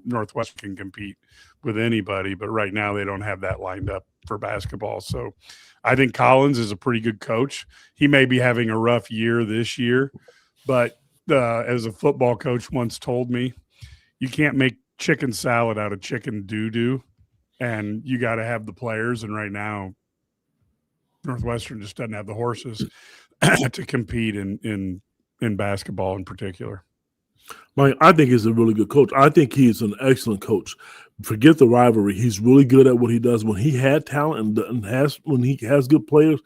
Northwestern can compete with anybody, but right now they don't have that lined up for basketball. So I think Collins is a pretty good coach. He may be having a rough year this year, but as a football coach once told me, you can't make chicken salad out of chicken doo-doo, and you got to have the players. And right now, Northwestern just doesn't have the horses to compete in basketball in particular. Mike, I think he's a really good coach. I think he's an excellent coach. Forget the rivalry. He's really good at what he does. When he had talent when he has good players,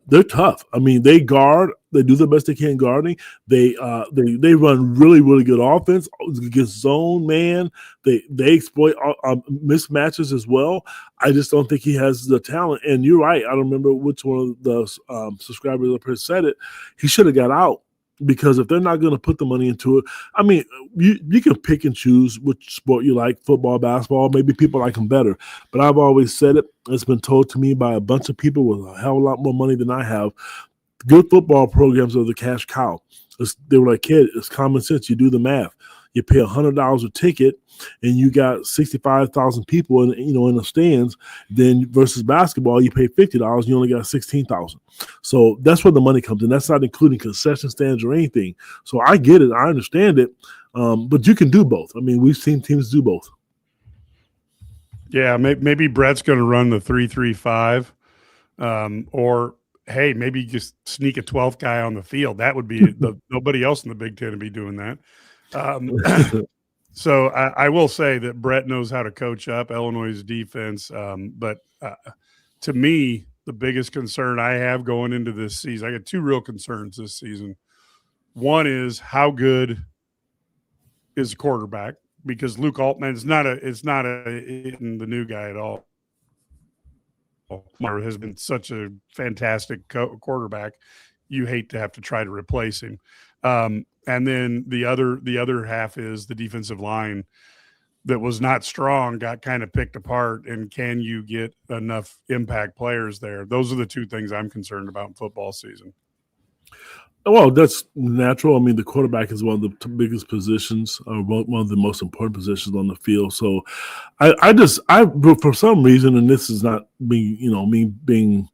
they're tough. I mean, they guard. They do the best they can guarding. They run really, really good offense against zone man. They exploit mismatches as well. I just don't think he has the talent. And you're right. I don't remember which one of the subscribers up here said it. He should have got out. Because if they're not going to put the money into it, I mean, you can pick and choose which sport you like, football, basketball. Maybe people like them better. But I've always said it. It's been told to me by a bunch of people with a hell of a lot more money than I have. Good football programs are the cash cow. They were like, kid, it's common sense. You do the math. You pay $100 a ticket, and you got 65,000 people in the stands. Then versus basketball, you pay $50, you only got 16,000. So that's where the money comes in. That's not including concession stands or anything. So I get it, I understand it, but you can do both. I mean, we've seen teams do both. Yeah, maybe Brett's going to run the 3-3-5, or hey, maybe just sneak a 12th guy on the field. That would be nobody else in the Big Ten would be doing that. So I will say that Brett knows how to coach up Illinois' defense. But to me, the biggest concern I have going into this season, I got two real concerns this season. One is how good is the quarterback, because Luke Altman is not the new guy at all. Has been such a fantastic quarterback. You hate to have to try to replace him. And then the other half is the defensive line that was not strong, got kind of picked apart. And can you get enough impact players there? Those are the two things I'm concerned about in football season. Well, that's natural. I mean, the quarterback is one of the biggest positions, one of the most important positions on the field. So, but for some reason, and this is not me being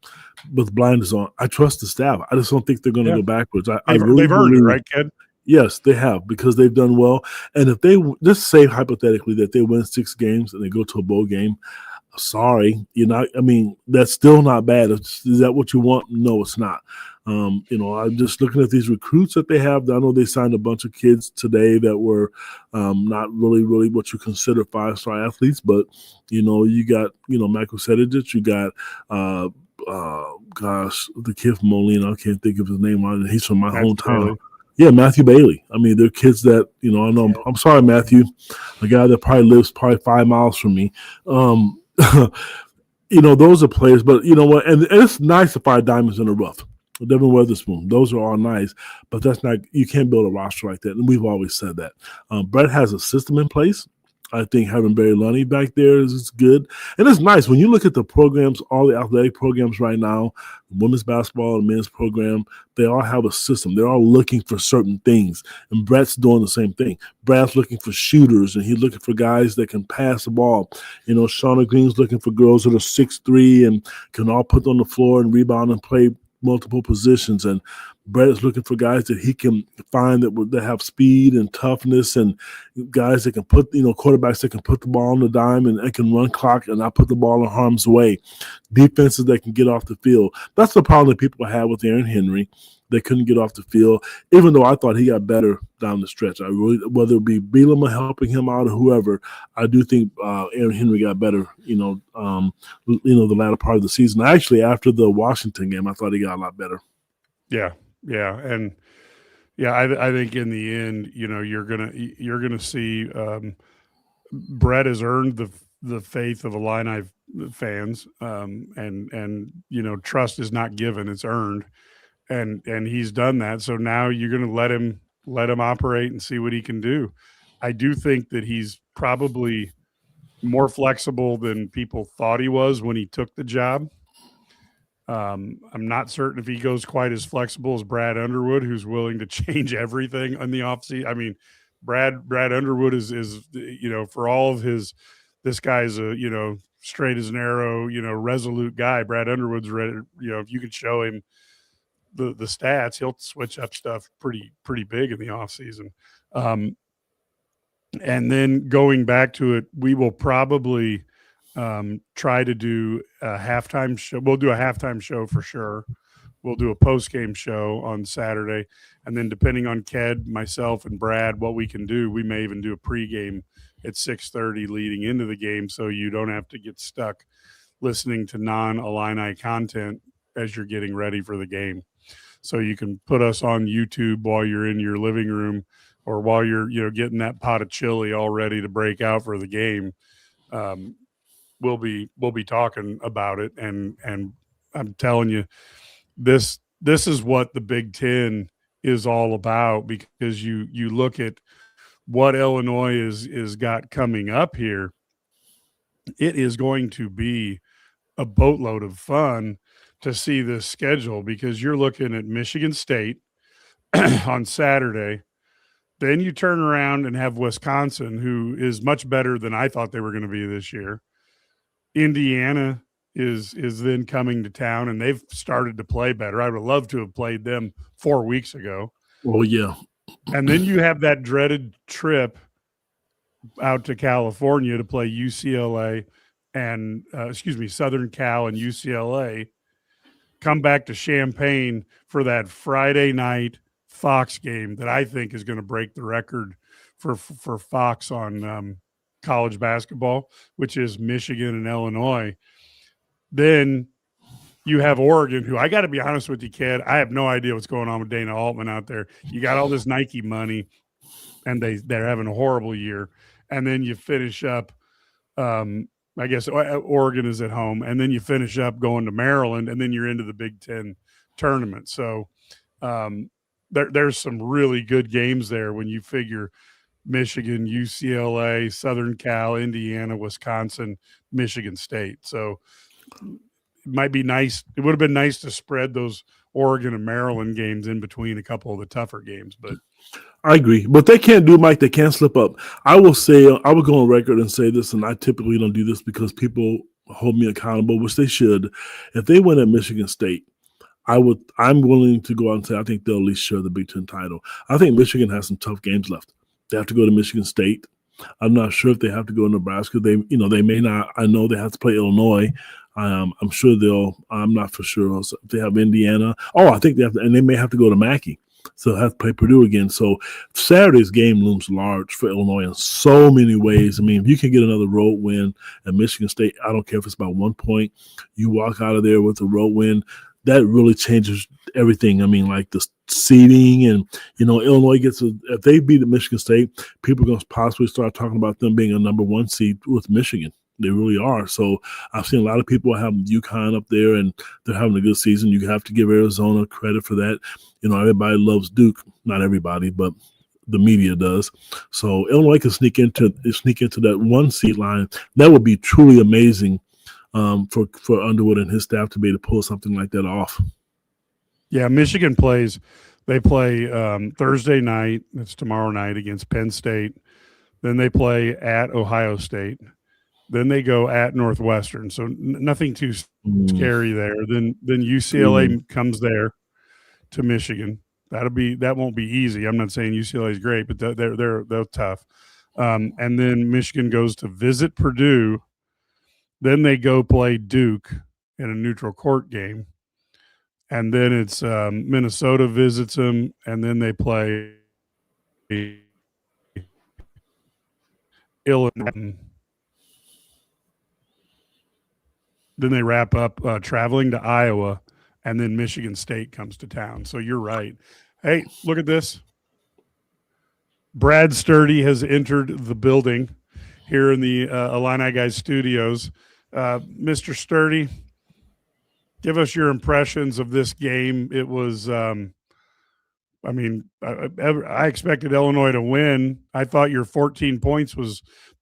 with blinders on, I trust the staff. I just don't think they're going to Yeah. go backwards. I They've really earned it, believe. right, Ked? Yes, they have, because they've done well. And if they just say hypothetically that they win 6 games and they go to a bowl game, sorry, you're not. I mean, that's still not bad. Is that what you want? No, it's not. I'm just looking at these recruits that they have. I know they signed a bunch of kids today that were not really what you consider 5-star athletes, but you got Michael Sedicic, you got the kid from Molina. I can't think of his name on it. He's from my Matthew hometown. Bailey. Yeah, Matthew Bailey. I mean, they're kids that I know. I'm sorry, Matthew, a guy that probably lives 5 miles from me. Those are players, but you know what? And it's nice to find diamonds in the rough. Devin Witherspoon, those are all nice, but that's not. You can't build a roster like that, and we've always said that. Brett has a system in place. I think having Barry Lunny back there is good, and it's nice when you look at the programs, all the athletic programs right now, women's basketball and men's program. They all have a system. They're all looking for certain things, and Brett's doing the same thing. Brad's looking for shooters, and he's looking for guys that can pass the ball. Shauna Green's looking for girls that are 6'3" and can all put on the floor and rebound and play multiple positions. And Brett is looking for guys that he can find that have speed and toughness, and guys that can put, quarterbacks that can put the ball on the dime and can run clock and not put the ball in harm's way. Defenses that can get off the field. That's the problem that people had with Aaron Henry. They couldn't get off the field, even though I thought he got better down the stretch. Whether it be Bielema helping him out or whoever, I do think Aaron Henry got better, the latter part of the season. Actually, after the Washington game, I thought he got a lot better. Yeah. And I think in the end, you're gonna see Brett has earned the faith of Illini fans, and trust is not given; it's earned, and he's done that. So now you're going to let him operate and see what he can do. I do think that he's probably more flexible than people thought he was when he took the job. I'm not certain if he goes quite as flexible as Brad Underwood, who's willing to change everything on the offseason. I mean, Brad Underwood is for all of his, this guy's a straight as an arrow, resolute guy. Brad Underwood's ready. If you could show him the stats, he'll switch up stuff pretty big in the offseason. And then going back to it, we will probably try to do a halftime show. We'll do a halftime show for sure. We'll do a post-game show on Saturday. And then depending on Ked, myself, and Brad, what we can do, we may even do a pregame at 6:30 leading into the game, so you don't have to get stuck listening to non-Illini content as you're getting ready for the game. So you can put us on YouTube while you're in your living room, or while you're getting that pot of chili all ready to break out for the game. We'll be talking about it, and I'm telling you, this is what the Big Ten is all about, because you look at what Illinois is got coming up here. It is going to be a boatload of fun to see this schedule, because you're looking at Michigan State on Saturday. Then you turn around and have Wisconsin, who is much better than I thought they were going to be this year. Indiana is then coming to town, and they've started to play better. I would love to have played them 4 weeks ago. Oh, yeah. And then you have that dreaded trip out to California to play UCLA and Southern Cal and UCLA. Come back to Champaign for that Friday night Fox game that I think is going to break the record for Fox on college basketball, which is Michigan and Illinois. Then you have Oregon, who, I got to be honest with you, Ked, I have no idea what's going on with Dana Altman out there. You got all this Nike money, and they're having a horrible year. And then you finish up, I guess Oregon is at home, and then you finish up going to Maryland, and then you're into the Big Ten tournament. So there's some really good games there when you figure Michigan, UCLA, Southern Cal, Indiana, Wisconsin, Michigan State. So might be nice. It would have been nice to spread those Oregon and Maryland games in between a couple of the tougher games, but I agree. But they can't do, Mike, they can't slip up. I will say, I would go on record and say this, and I typically don't do this because people hold me accountable, which they should. If they win at Michigan State, I'm willing to go out and say I think they'll at least share the Big Ten title. I think Michigan has some tough games left. They have to go to Michigan State. I'm not sure if they have to go to Nebraska. They may not. I know they have to play Illinois. I'm sure they'll. I'm not for sure. If they have Indiana. Oh, I think they have to, and they may have to go to Mackey. So they'll have to play Purdue again. So Saturday's game looms large for Illinois in so many ways. I mean, if you can get another road win at Michigan State, I don't care if it's about 1 point. You walk out of there with a road win. That really changes everything. I mean, like the seeding and, Illinois if they beat Michigan State, people are going to possibly start talking about them being a number 1 seed with Michigan. They really are. So I've seen a lot of people having UConn up there and they're having a good season. You have to give Arizona credit for that. Everybody loves Duke. Not everybody, but the media does. So Illinois can sneak into that 1 seed line. That would be truly amazing. For Underwood and his staff to be able to pull something like that off. Yeah, Michigan plays. They play Thursday night. That's tomorrow night against Penn State. Then they play at Ohio State. Then they go at Northwestern. So nothing too scary there. Then UCLA comes there to Michigan. That won't be easy. I'm not saying UCLA is great, but they're tough. And then Michigan goes to visit Purdue. Then they go play Duke in a neutral court game. And then it's Minnesota visits them, and then they play Illinois. Then they wrap up traveling to Iowa, and then Michigan State comes to town. So you're right. Hey, look at this. Brad Sturdy has entered the building here in the Illini Guys studios. Mr. Sturdy, give us your impressions of this game. It was, I expected Illinois to win. I thought your 14 points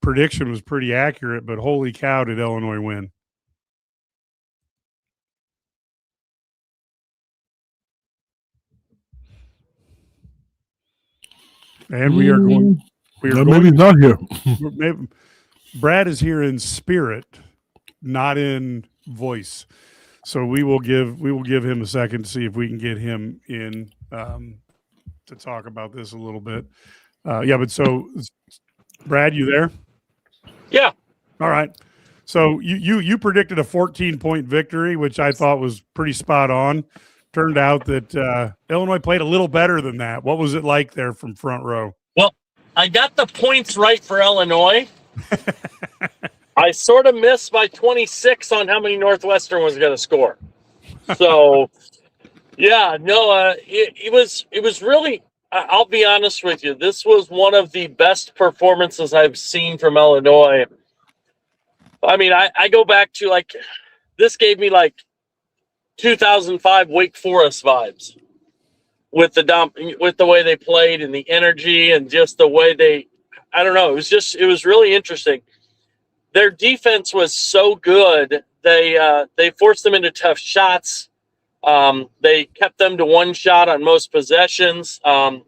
prediction was pretty accurate, but holy cow, did Illinois win. And we are going. Maybe he's not here. Brad is here in spirit, not in voice. So we will give him a second to see if we can get him in to talk about this a little bit. But so Brad, you there? Yeah. All right. So you predicted a 14-point victory, which I thought was pretty spot on. Turned out that Illinois played a little better than that. What was it like there from front row? Well, I got the points right for Illinois. I sort of missed by 26 on how many Northwestern was going to score. So, it was really, I'll be honest with you, this was one of the best performances I've seen from Illinois. I mean, I go back to this gave me 2005 Wake Forest vibes with the way they played and the energy and just the way I don't know. It was really interesting. Their defense was so good. They forced them into tough shots. They kept them to one shot on most possessions. And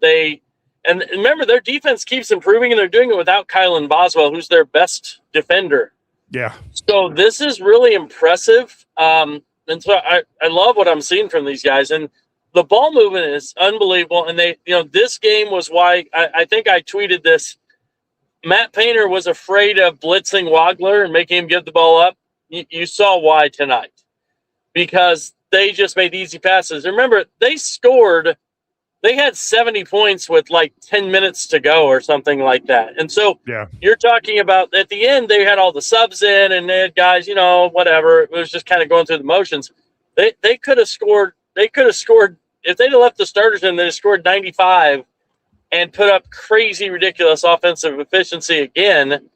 remember, their defense keeps improving, and they're doing it without Kylan Boswell, who's their best defender. Yeah. So this is really impressive. And so I love what I'm seeing from these guys. And the ball movement is unbelievable. And this game was why I think I tweeted this. Matt Painter was afraid of blitzing Wagler and making him give the ball up. You saw why tonight, because they just made easy passes. Remember, they had 70 points with 10 minutes to go or something like that. And so you're talking about at the end, they had all the subs in and they had guys, whatever. It was just kind of going through the motions. They could have scored. They could have scored if they'd have left the starters in. They scored 95 and put up crazy, ridiculous offensive efficiency again.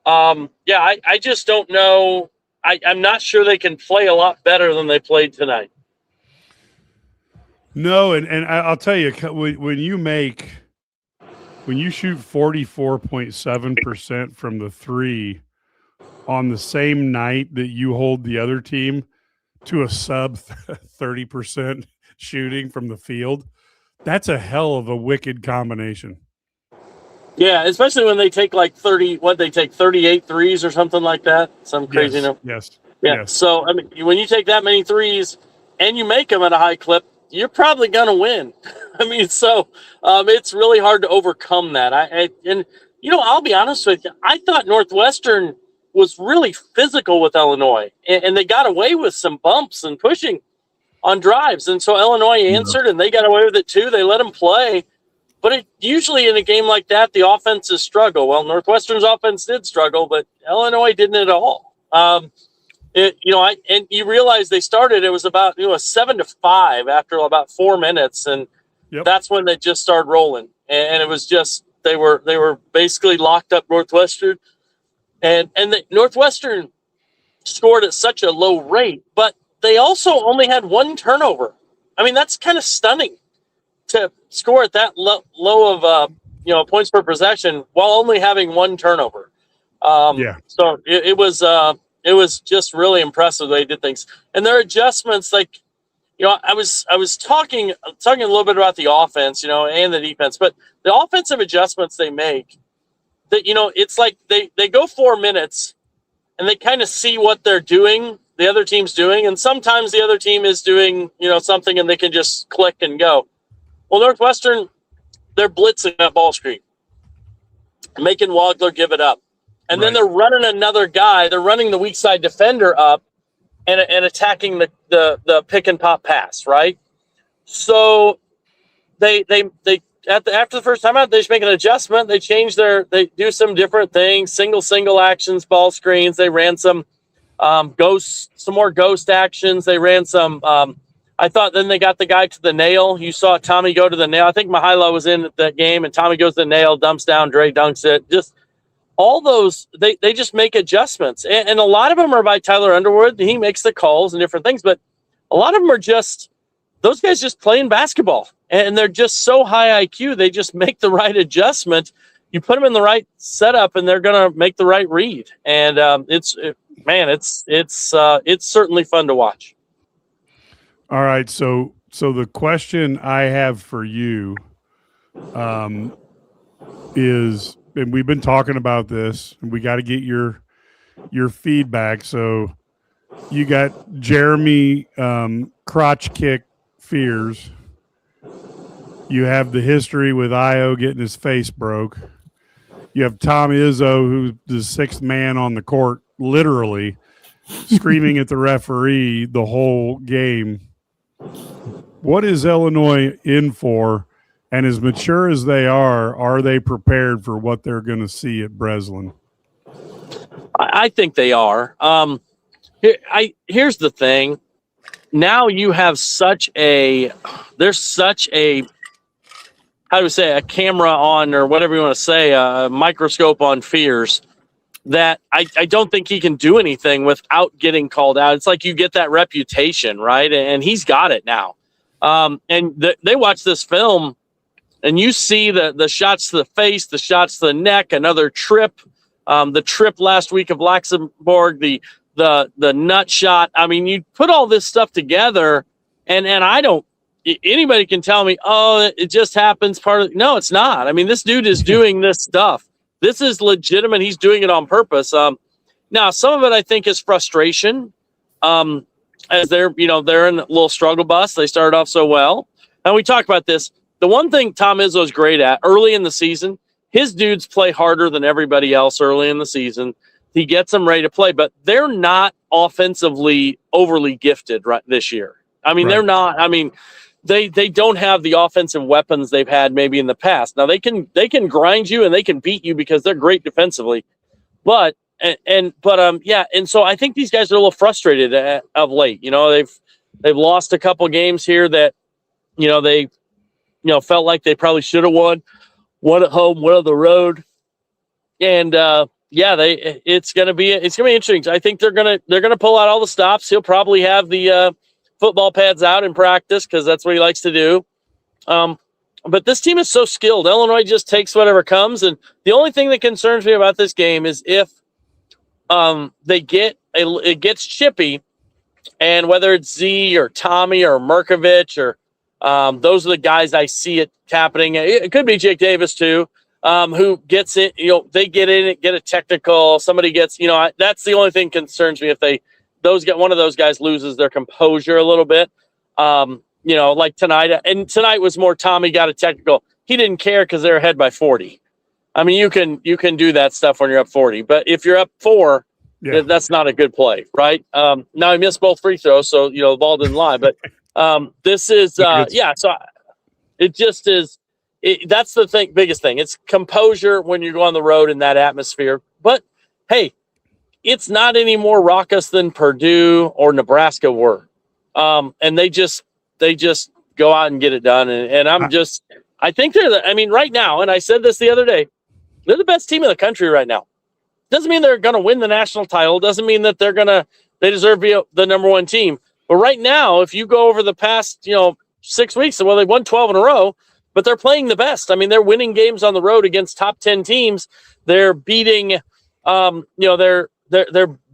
I just don't know. I'm not sure they can play a lot better than they played tonight. No, and I'll tell you, when you shoot 44.7% from the three on the same night that you hold the other team to a sub 30% shooting from the field. That's a hell of a wicked combination. Yeah, especially when they take like 38 threes or something like that. Some crazy number. Yes. Yeah. Yes. So, I mean, when you take that many threes and you make them at a high clip, you're probably going to win. I mean, so it's really hard to overcome that. I'll be honest with you. I thought Northwestern was really physical with Illinois, and they got away with some bumps and pushing on drives. And so Illinois answered, and they got away with it too. They let them play. But usually in a game like that, the offenses struggle. Well, Northwestern's offense did struggle, but Illinois didn't at all. And you realize they started. It was about 7-5 after about 4 minutes, and that's when they just started rolling. And it was just they were basically locked up Northwestern, and the Northwestern scored at such a low rate, but they also only had 1 turnover. I mean, that's kind of stunning to score at that low of points per possession while only having 1 turnover. So it was just really impressive the way they did things, and their adjustments. Like, I was talking a little bit about the offense, and the defense, but the offensive adjustments they make. That it's like they go 4 minutes, and they kind of see what they're doing, the other team's doing, and sometimes the other team is doing something, and they can just click and go. Well, Northwestern, they're blitzing that ball screen, making Wagler give it up. And then they're running another guy. They're running the weak side defender up and attacking the pick and pop pass, right? So they after the first time out, they just make an adjustment. They do some different things, single actions, ball screens. They ran some more ghost actions. They ran some I thought then they got the guy to the nail. You saw Tommy go to the nail. I think Mihailo was in that game, and Tommy goes to the nail, dumps down, Dre dunks it. Just all those, they just make adjustments. And a lot of them are by Tyler Underwood. He makes the calls and different things, but a lot of them are just, those guys just playing basketball. And they're just so high IQ, they just make the right adjustment. You put them in the right setup, and they're going to make the right read. And it's certainly fun to watch. All right, so the question I have for you is, and we've been talking about this, and we got to get your feedback. So you got Jeremy crotch kick Fears. You have the history with Io getting his face broke. You have Tom Izzo, who's the 6th man on the court, literally screaming at the referee the whole game. What is Illinois in for? And as mature as they are they prepared for what they're going to see at Breslin? I think they are. Here's the thing. Now you have there's such a, how do we say, a camera on, or whatever you want to say, a microscope on Fears, that I don't think he can do anything without getting called out. It's like you get that reputation, right? And he's got it now. They watch this film, and you see the shots to the face, the shots to the neck, another trip, the trip last week of Luxembourg, the nut shot. I mean, you put all this stuff together, and anybody can tell me, oh, it just happens. No, it's not. I mean, this dude is doing this stuff. This is legitimate. He's doing it on purpose. Now, some of it I think is frustration, as they're in a little struggle bus. They started off so well, and we talked about this. The one thing Tom Izzo is great at early in the season, his dudes play harder than everybody else early in the season. He gets them ready to play, but they're not offensively overly gifted right this year. I mean, They're not. I mean, they don't have the offensive weapons they've had maybe in the past. Now they can grind you and they can beat you because they're great defensively, but so I think these guys are a little frustrated of late. They've lost a couple games here that they felt like they probably should have won. One at home, one on the road, and it's gonna be interesting. I think they're gonna pull out all the stops. He'll probably have the football pads out in practice because that's what he likes to do. But this team is so skilled. Illinois just takes whatever comes, and the only thing that concerns me about this game is if it gets chippy, And whether it's Z or Tommy or Merkovich or those are the guys I see it happening. It could be Jake Davis too, who gets it. They get in it, get a technical. Somebody gets. That's the only thing concerns me if one of those guys loses their composure a little bit. Like tonight. And tonight was more Tommy got a technical. He didn't care because they're ahead by 40. I mean, you can do that stuff when you're up 40, but if you're up 4. Yeah. That's not a good play, right? Now he missed both free throws, so the ball didn't lie. But this is So it just is. That's the biggest thing. It's composure when you go on the road in that atmosphere. But hey, it's not any more raucous than Purdue or Nebraska were, and they just go out and get it done. And I think right now, and I said this the other day, they're the best team in the country right now. Doesn't mean they're going to win the national title. Doesn't mean that they deserve to be the number one team. But right now, if you go over the past, 6 weeks, well, they won 12 in a row, but they're playing the best. I mean, they're winning games on the road against top 10 teams. They're beating, they're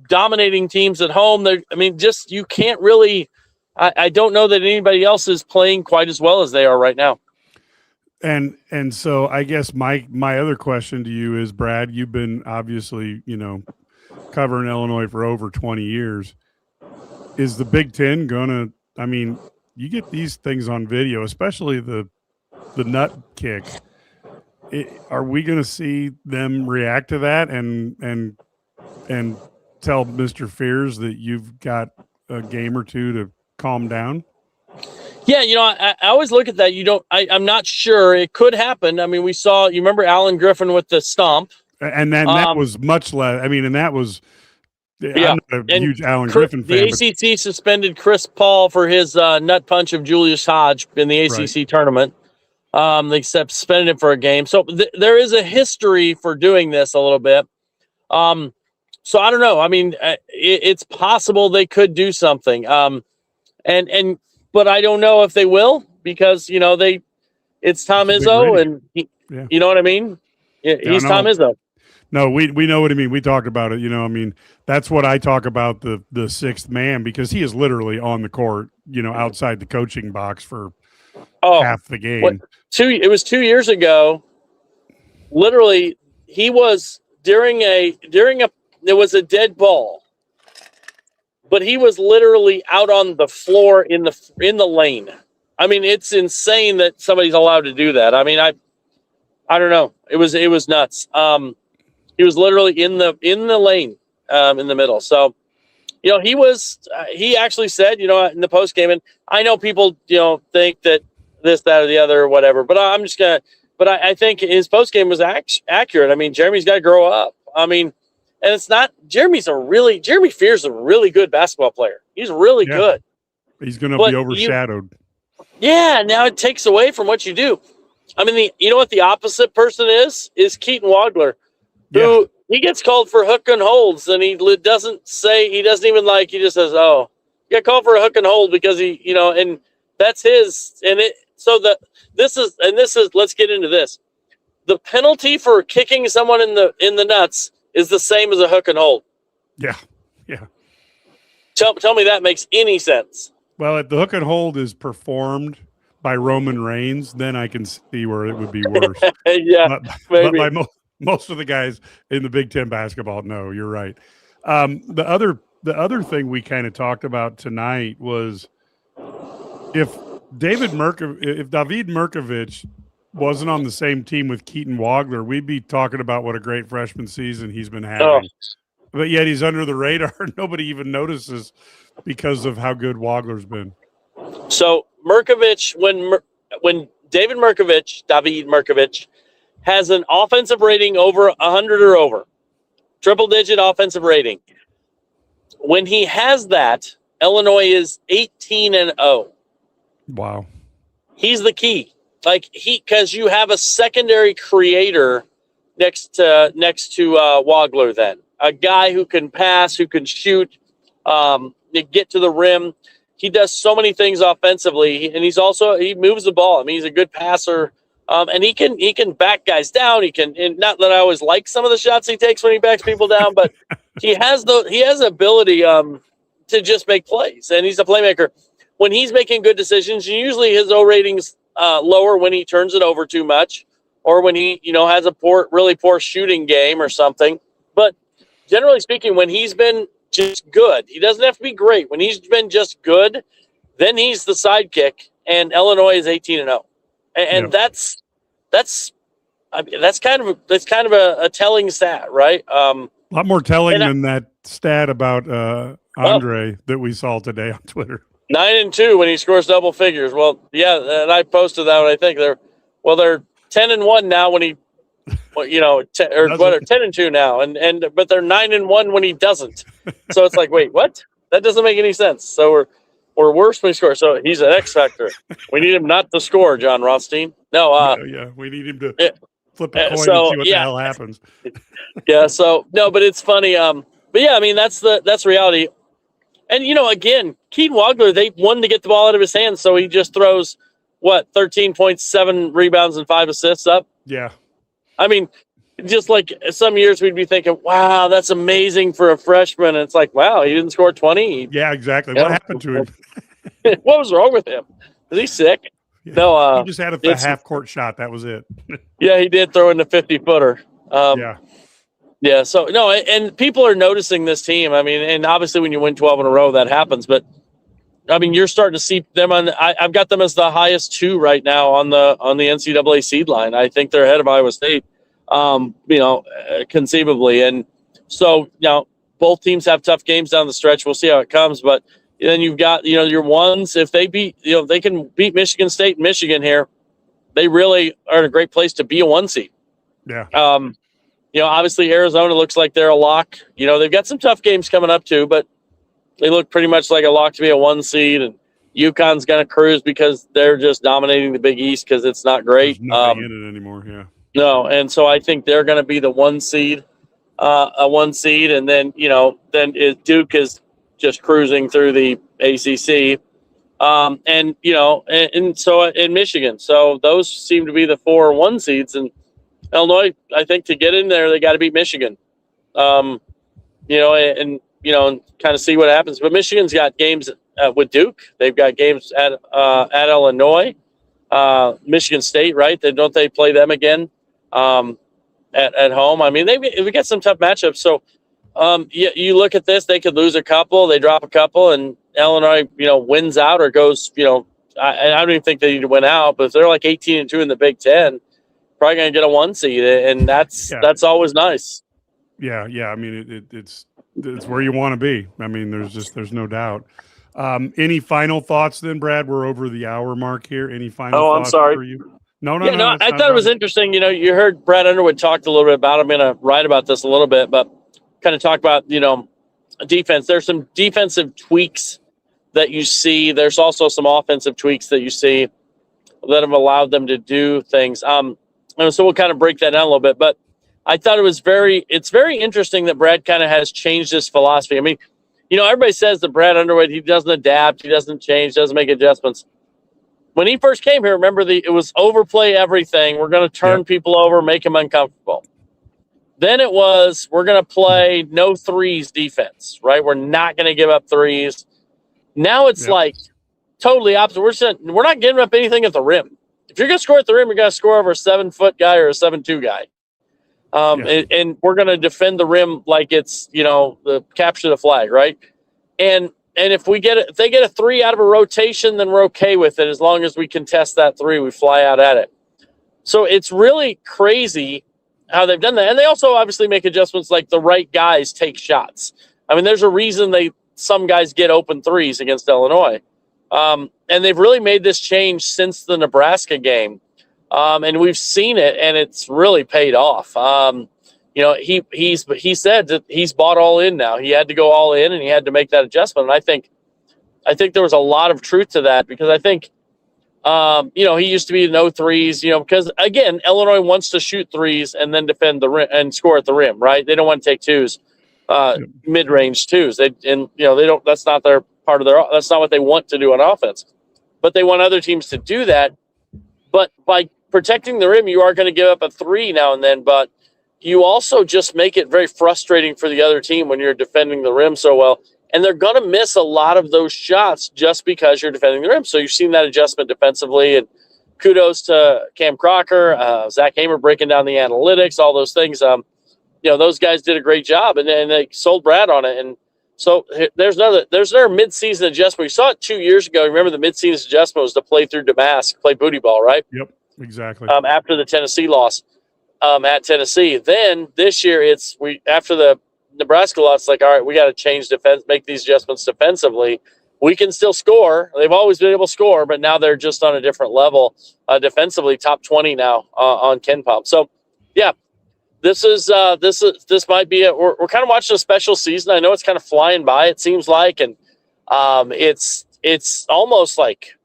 dominating teams at home. You can't really, I don't know that anybody else is playing quite as well as they are right now. And so I guess my other question to you is, Brad, you've been obviously, covering Illinois for over 20 years. Is the Big Ten you get these things on video, especially the nut kick. Are we going to see them react to that and tell Mr. Fears that you've got a game or two to calm down? Yeah, I always look at that. I'm not sure. It could happen. I mean, you remember Alan Griffin with the stomp. And then that was much less. I'm not a huge Alan Griffin fan. The ACC suspended Chris Paul for his nut punch of Julius Hodge in the ACC tournament. They suspended him for a game. So there is a history for doing this a little bit. So I don't know. I mean, it's possible they could do something. But I don't know if they will because, it's Tom Izzo and you know what I mean? He's Tom Izzo. No, we know what I mean. We talked about it, that's what I talk about the sixth man because he is literally on the court, outside the coaching box for half the game. It was 2 years ago. Literally, he was there was a dead ball. But he was literally out on the floor in the lane. I mean, it's insane that somebody's allowed to do that. I mean, I don't know. It was nuts. He was literally in the lane, in the middle. So, he actually said, in the post game, and I know people, think that this, that, or the other, or whatever. But I think his post game was accurate. I mean, Jeremy's got to grow up. I mean. And it's not Jeremy Fears is a really good basketball player. He's really good. He's going to be overshadowed. Now it takes away from what you do. I mean, you know what the opposite person is Keaton Wagler, who he gets called for hook and holds, and he just says, "Oh, you got called for a hook and hold because and that's his." And this is let's get into this. The penalty for kicking someone in the nuts is the same as a hook and hold. Yeah. Tell me that makes any sense. Well, if the hook and hold is performed by Roman Reigns, then I can see where it would be worse. Maybe. But by most of the guys in the Big Ten basketball, no, you're right. The other thing we kind of talked about tonight was if David Merkovich wasn't on the same team with Keaton Wagler, we'd be talking about what a great freshman season he's been having. But yet he's under the radar. Nobody even notices because of how good Wagler's been. So Merkovich, when David Merkovich has an offensive rating over 100 or over, triple-digit offensive rating. When he has that, Illinois is 18-0. Wow. He's the key. Because you have a secondary creator next to Wagler, then a guy who can pass, who can shoot, get to the rim. He does so many things offensively, and he moves the ball. I mean, he's a good passer, and he can back guys down. He can, and not that I always like some of the shots he takes when he backs people down, but he has the ability to just make plays, and he's a playmaker. When he's making good decisions, usually his O rating's lower when he turns it over too much, or when he, has a really poor shooting game or something. But generally speaking, when he's been just good, he doesn't have to be great. When he's been just good, then he's the sidekick, and Illinois is 18-0, and that's kind of a telling stat, right? A lot more telling than that stat about Andre that we saw today on Twitter. 9-2 when he scores double figures. Well, yeah, and I posted that one. I think they're 10-1 now when he, 10-2 now, but they're 9-1 when he doesn't. So it's like, wait, what? That doesn't make any sense. So we're worse when he scores. So he's an X factor. We need him not to score, John Rothstein. No, we need him to flip a coin and see what the hell happens. Yeah. So no, but it's funny. But yeah, I mean that's reality. And, again, Keaton Wagler, they wanted to get the ball out of his hands, so he just throws, 13.7 rebounds and 5 assists up? Yeah. I mean, just like some years we'd be thinking, wow, that's amazing for a freshman. And it's like, wow, he didn't score 20. Yeah, exactly. What happened to him? What was wrong with him? Is he sick? Yeah. No. He just had a half-court shot. That was it. Yeah, he did throw in the 50-footer. Yeah. Yeah, so no, and people are noticing this team. I mean, and obviously when you win 12 in a row, that happens. But I mean, you're starting to see them on. I've got them as the highest 2 right now on the NCAA seed line. I think they're ahead of Iowa State, conceivably. And so both teams have tough games down the stretch. We'll see how it comes. But then you've got your ones. If they beat they can beat Michigan State and Michigan here, they really are in a great place to be a 1 seed. Yeah. Obviously Arizona looks like they're a lock. They've got some tough games coming up too, but they look pretty much like a lock to be a 1 seed. And UConn's going to cruise because they're just dominating the Big East because it's not great. There's nothing in it anymore. Yeah. No, and so I think they're going to be the 1 seed, a 1 seed, and then Duke is just cruising through the ACC, and so in Michigan. So those seem to be the 4 1 seeds, and Illinois, I think, to get in there, they got to beat Michigan, and kind of see what happens. But Michigan's got games with Duke. They've got games at Illinois, Michigan State, right? Don't they play them again at home? I mean, we got some tough matchups. So you look at this, they could lose a couple, they drop a couple, and Illinois, wins out or goes, I don't even think they need to win out, but if they're like 18-2 in the Big Ten, probably going to get a 1 seed, and that's always nice. Yeah. I mean, it's where you want to be. I mean, there's no doubt. Any final thoughts then, Brad? We're over the hour mark here. Any final thoughts I'm sorry. for you? No. I thought it was interesting. You heard Brad Underwood talked a little bit about it. I'm going to write about this a little bit, but kind of talk about, defense. There's some defensive tweaks that you see. There's also some offensive tweaks that you see that have allowed them to do things. And so we'll kind of break that down a little bit, but I thought it's very interesting that Brad kind of has changed his philosophy. I mean, everybody says that Brad Underwood, he doesn't adapt, he doesn't change, doesn't make adjustments. When he first came here, remember it was overplay everything. We're going to turn people over, make them uncomfortable. Then it was, we're going to play no threes defense, right? We're not going to give up threes. Now it's like totally opposite. We're not giving up anything at the rim. If you're going to score at the rim, you're going to score over a 7-foot guy or a 7'2" guy. And we're going to defend the rim like it's, the capture the flag, right? And if they get a 3 out of a rotation, then we're okay with it. As long as we contest that 3, we fly out at it. So it's really crazy how they've done that. And they also obviously make adjustments like the right guys take shots. I mean, there's a reason some guys get open threes against Illinois. And they've really made this change since the Nebraska game. And we've seen it, and it's really paid off. He said that he's bought all in now. He had to go all in, and he had to make that adjustment. And I think there was a lot of truth to that, because I think, he used to be no threes, because again, Illinois wants to shoot threes and then defend the rim and score at the rim, right? They don't want to take twos, mid-range twos. They don't. That's not their part of their. That's not what they want to do on offense. But they want other teams to do that. But by protecting the rim, you are going to give up a 3 now and then. But you also just make it very frustrating for the other team when you're defending the rim so well. and they're going to miss a lot of those shots just because you're defending the rim. So you've seen that adjustment defensively, and kudos to Cam Crocker, Zach Hamer breaking down the analytics, all those things. Those guys did a great job, and they sold Brad on it. And so there's another midseason adjustment. We saw it 2 years ago. Remember, the midseason adjustment was to play through Damask, play booty ball, right? Yep, exactly. After the Tennessee loss at Tennessee. Then this year, after the Nebraska loss, like, all right, we got to change defense, make these adjustments defensively. We can still score. They've always been able to score, but now they're just on a different level defensively. Top 20 now on Ken Pop. So, yeah, this might be it. We're kind of watching a special season. I know it's kind of flying by, it seems like, and it's almost like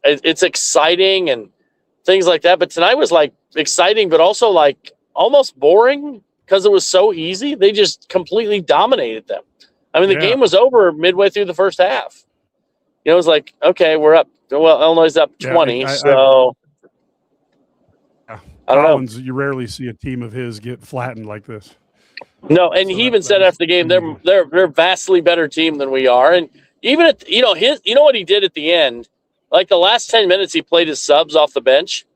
it's exciting and things like that. But tonight was like exciting, but also like almost boring because it was so easy. They just completely dominated them. I mean, the game was over midway through the first half. It was like, okay, we're up. Well, Illinois is up 20. I don't know. You rarely see a team of his get flattened like this. No, and he even said after the game, they're a vastly better team than we are. And even at what he did at the end, like the last 10 minutes, he played his subs off the bench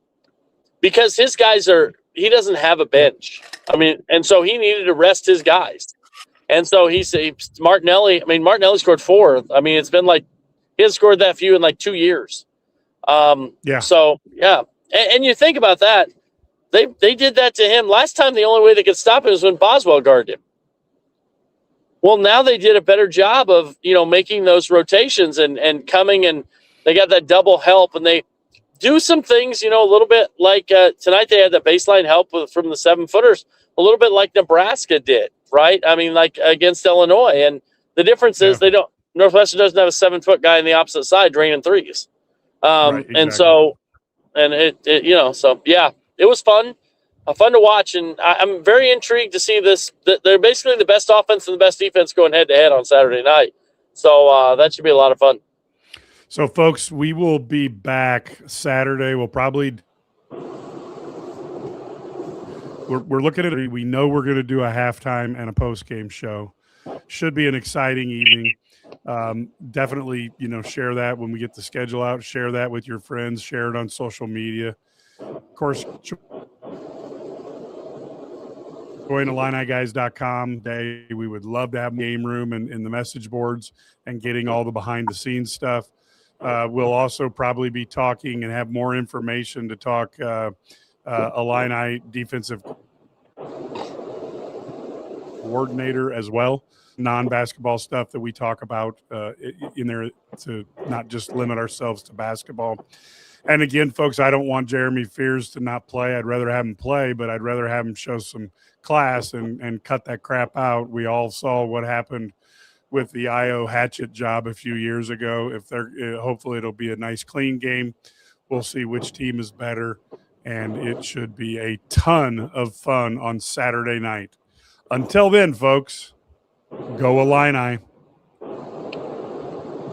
because his guys he doesn't have a bench. I mean, and so he needed to rest his guys. And so he said, Martinelli scored 4. I mean, it's been like he hasn't scored that few in like 2 years. So, yeah. And you think about that. They did that to him. Last time, the only way they could stop him was when Boswell guarded him. Well, now they did a better job of, making those rotations and coming, and they got that double help, and they do some things, a little bit like tonight they had the baseline help from the 7-footers, a little bit like Nebraska did. Right? I mean, like against Illinois. And the difference is Northwestern doesn't have a 7-foot guy on the opposite side draining threes. Right, exactly. And so, so yeah, it was fun to watch. And I'm very intrigued to see this. They're basically the best offense and the best defense going head to head on Saturday night. So that should be a lot of fun. So folks, we will be back Saturday. We'll probably, We're looking at it. We know we're going to do a halftime and a post-game show. Should be an exciting evening. Definitely, share that when we get the schedule out. Share that with your friends. Share it on social media. Of course, join IlliniGuys.com. We would love to have a game room and in the message boards and getting all the behind-the-scenes stuff. We'll also probably be talking and have more information to talk Illini defensive coordinator as well, non-basketball stuff that we talk about in there to not just limit ourselves to basketball. And again, folks, I don't want Jeremy Fears to not play. I'd rather have him play, but I'd rather have him show some class and cut that crap out. We all saw what happened with the IO Hatchet job a few years ago. Hopefully it'll be a nice, clean game. We'll see which team is better. And it should be a ton of fun on Saturday night. Until then, folks, go Illini.